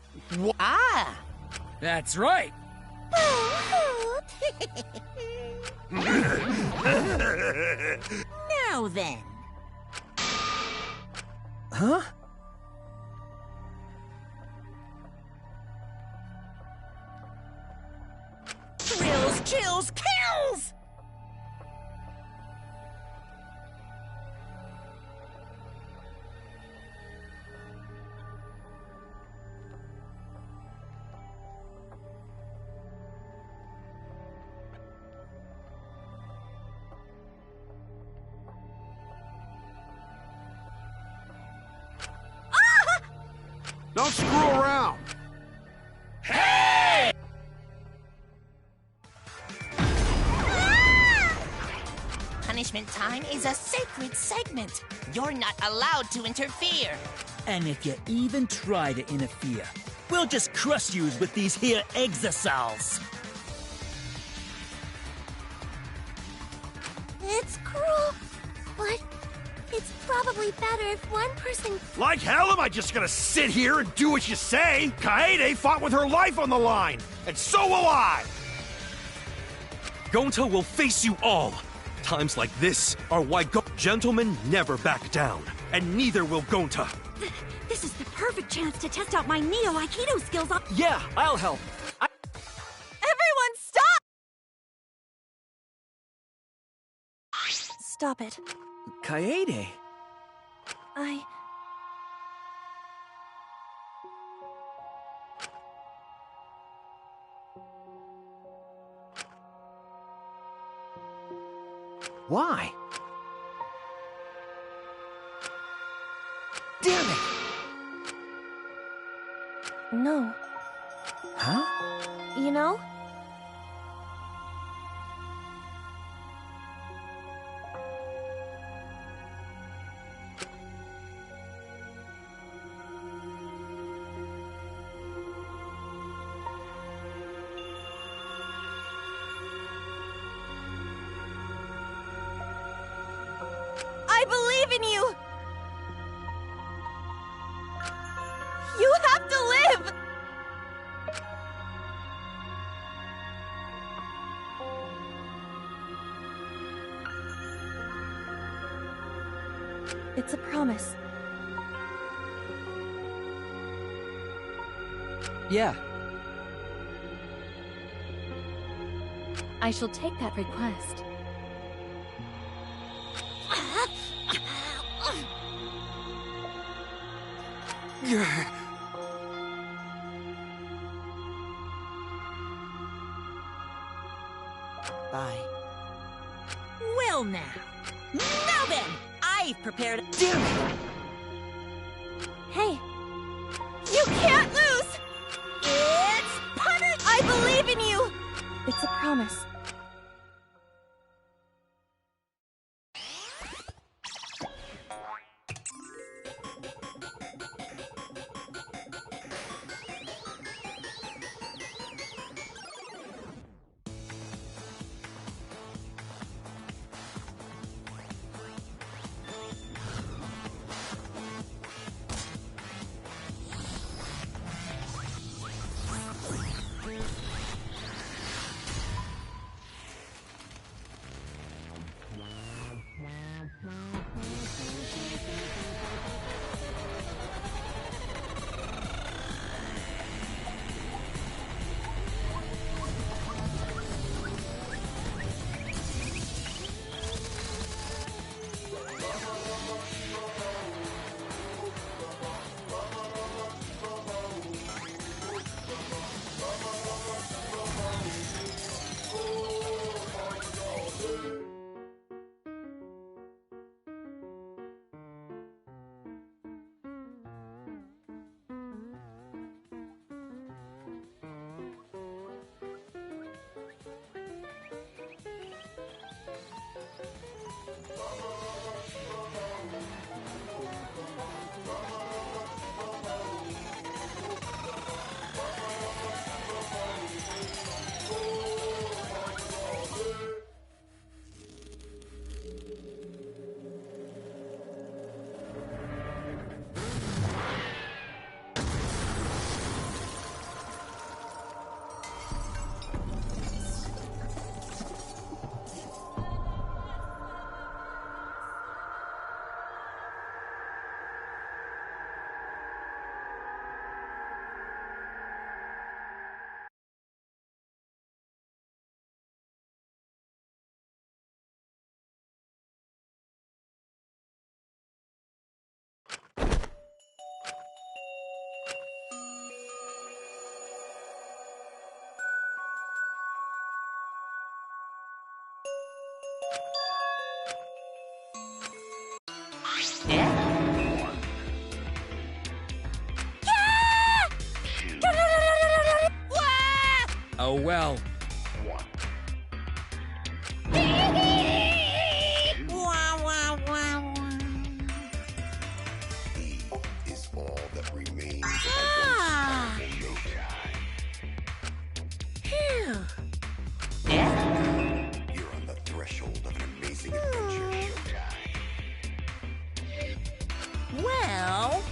Ah! That's right. Now then. Huh? Thrills, chills, kills! Don't screw around. Hey! Punishment time is a sacred segment. You're not allowed to interfere. And if you even try to interfere, we'll just crush yous with these here exosols. It's cruel, but it's probably better if one person... Like hell am I just gonna sit here and do what you say? Kaede fought with her life on the line, and so will I! Gonta will face you all. Times like this are why gentlemen never back down, and neither will Gonta. This is the perfect chance to test out my Neo Aikido skills on... Yeah, I'll help. Everyone, stop! Stop it. Kaede. Why? Damn it! No. Huh? You know? It's a promise. Yeah. I shall take that request. Bye. Well now. Now then, I've prepared a... Damn it! Hey! You can't lose! It's punish! I believe in you! It's a promise. Oh well. Is all that remains Ah. Phew. You're on the threshold of an amazing adventure, Well...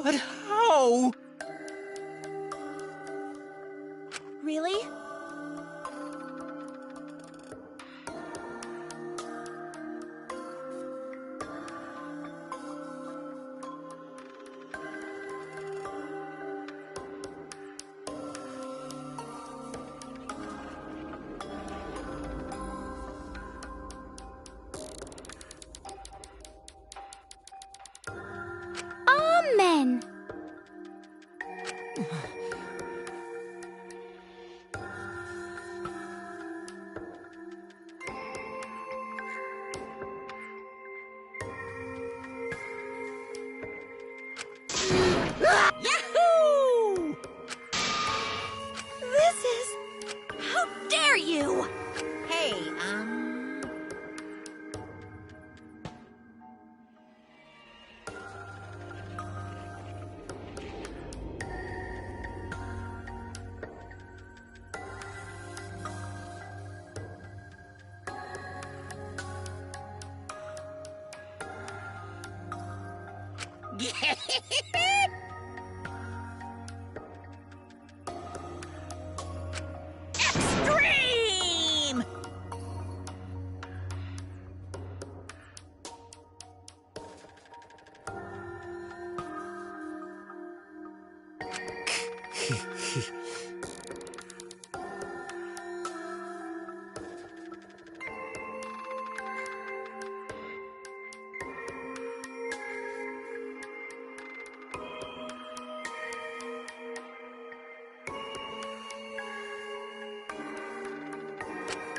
But how? Really? Amen. Yahoo! This is... How dare you! Hey,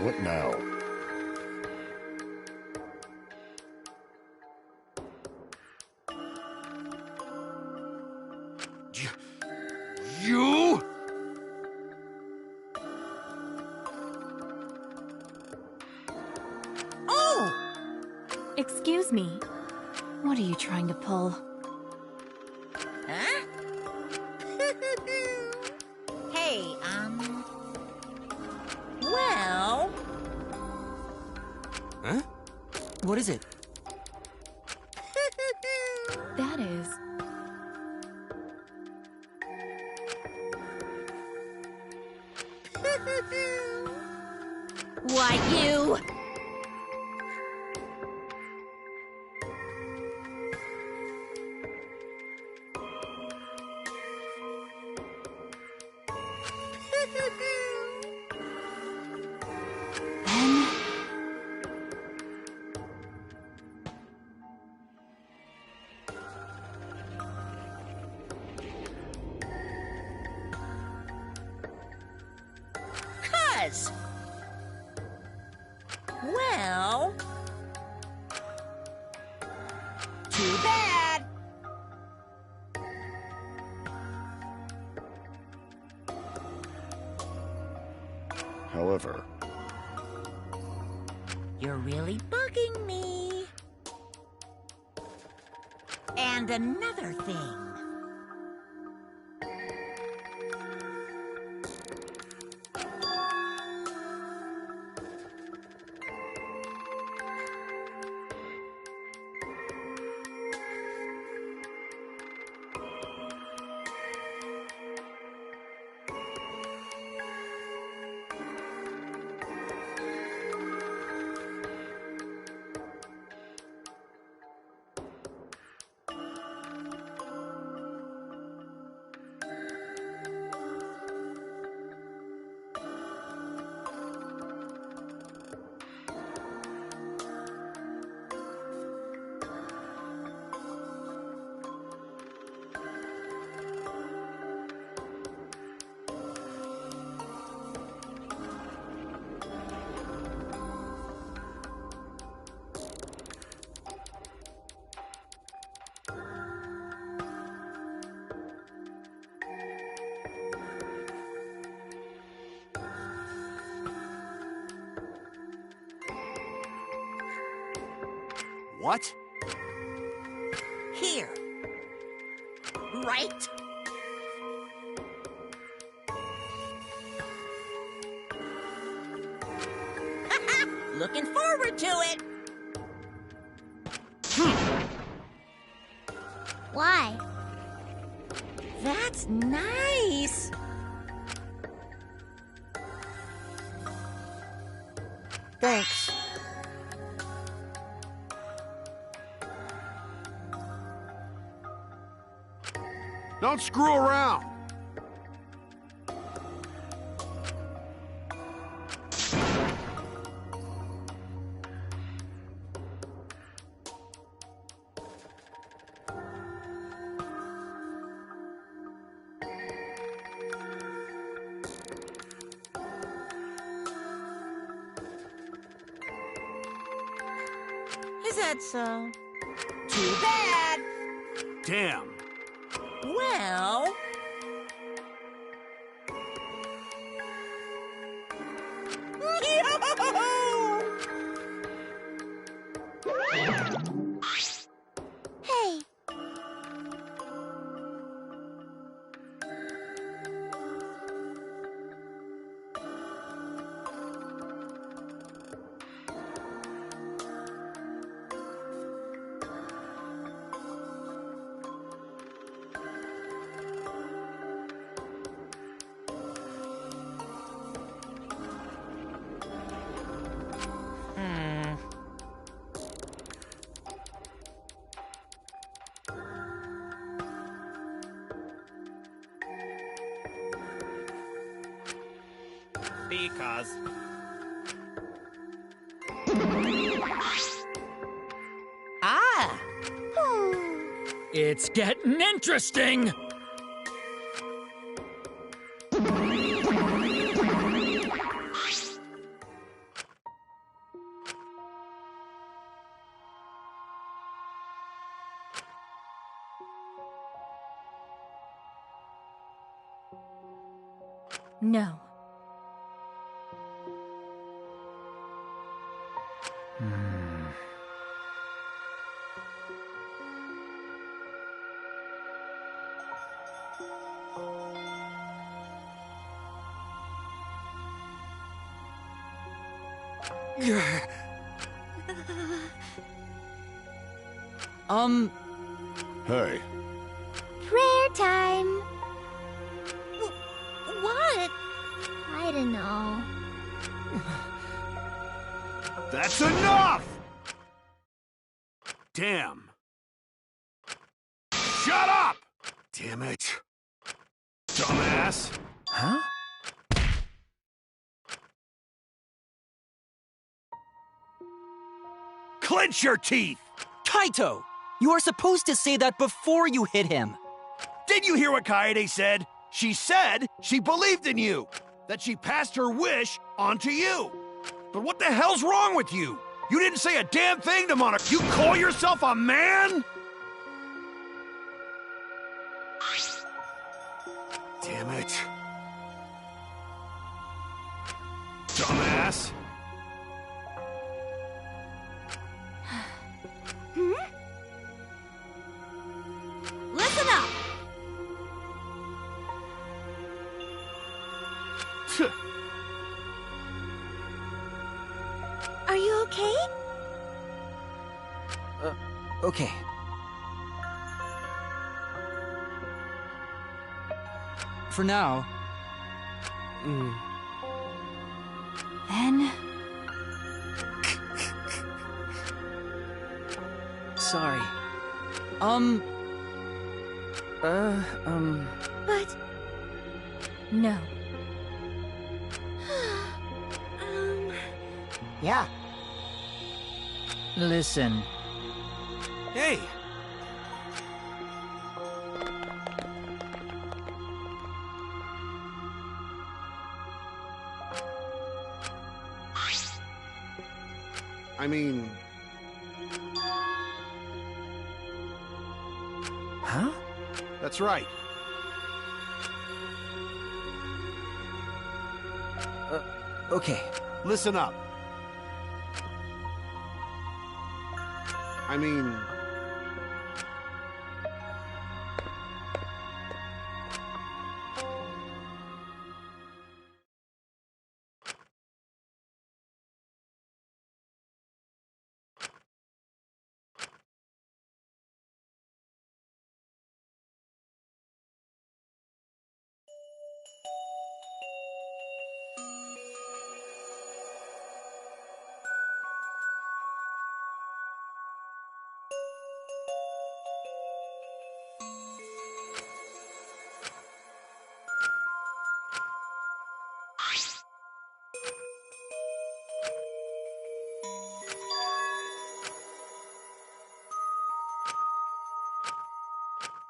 What now? You? Oh! Excuse me. What are you trying to pull? Huh? Hey, well... Huh? What is it? That is... Why, you... Well... Too bad! However, You're really bugging me. And another thing. What? Here. Right? Looking forward to it. Why? That's nice. Thanks. Don't screw around. Is that so? Too bad. Damn. Well... Hey. Because... Ah! It's getting interesting! No. Hey. Prayer time. What? I don't know. That's enough! Damn. Shut up! Damn it. Dumbass. Huh? Clench your teeth! Kaito! You are supposed to say that before you hit him! Did you hear what Kaede said? She said she believed in you! That she passed her wish on to you! But what the hell's wrong with you? You didn't say a damn thing to Monaco! You call yourself a man?! Damn it. Dumbass. Listen up! Are you okay? Okay. For now. Then... Sorry. But... No. Yeah. Listen. Hey! I mean... Huh? That's right. Okay. Listen up. I mean...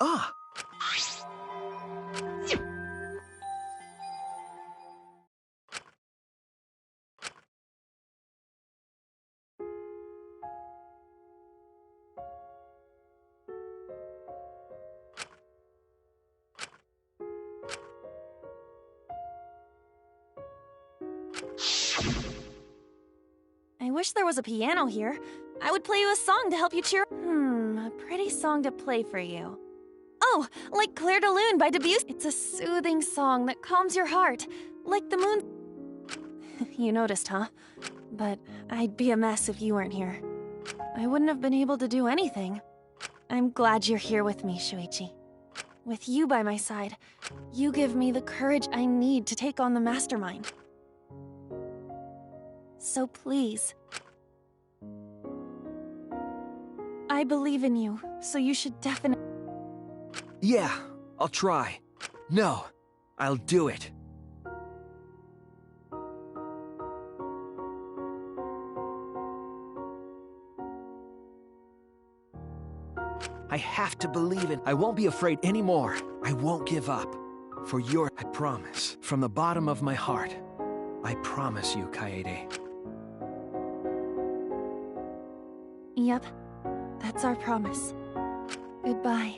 Ah! I wish there was a piano here. I would play you a song to help you cheer. A pretty song to play for you. Oh, like Clair de Lune by Debussy. It's a soothing song that calms your heart, like the moon. You noticed, huh? But I'd be a mess if you weren't here. I wouldn't have been able to do anything. I'm glad you're here with me, Shuichi. With you by my side, you give me the courage I need to take on the Mastermind. So please. I believe in you, so you should definitely... Yeah, I'll try. No, I'll do it. have to believe in. I won't be afraid anymore. I won't give up. For your... I promise. From the bottom of my heart. I promise you, Kaede. Yep. That's our promise. Goodbye.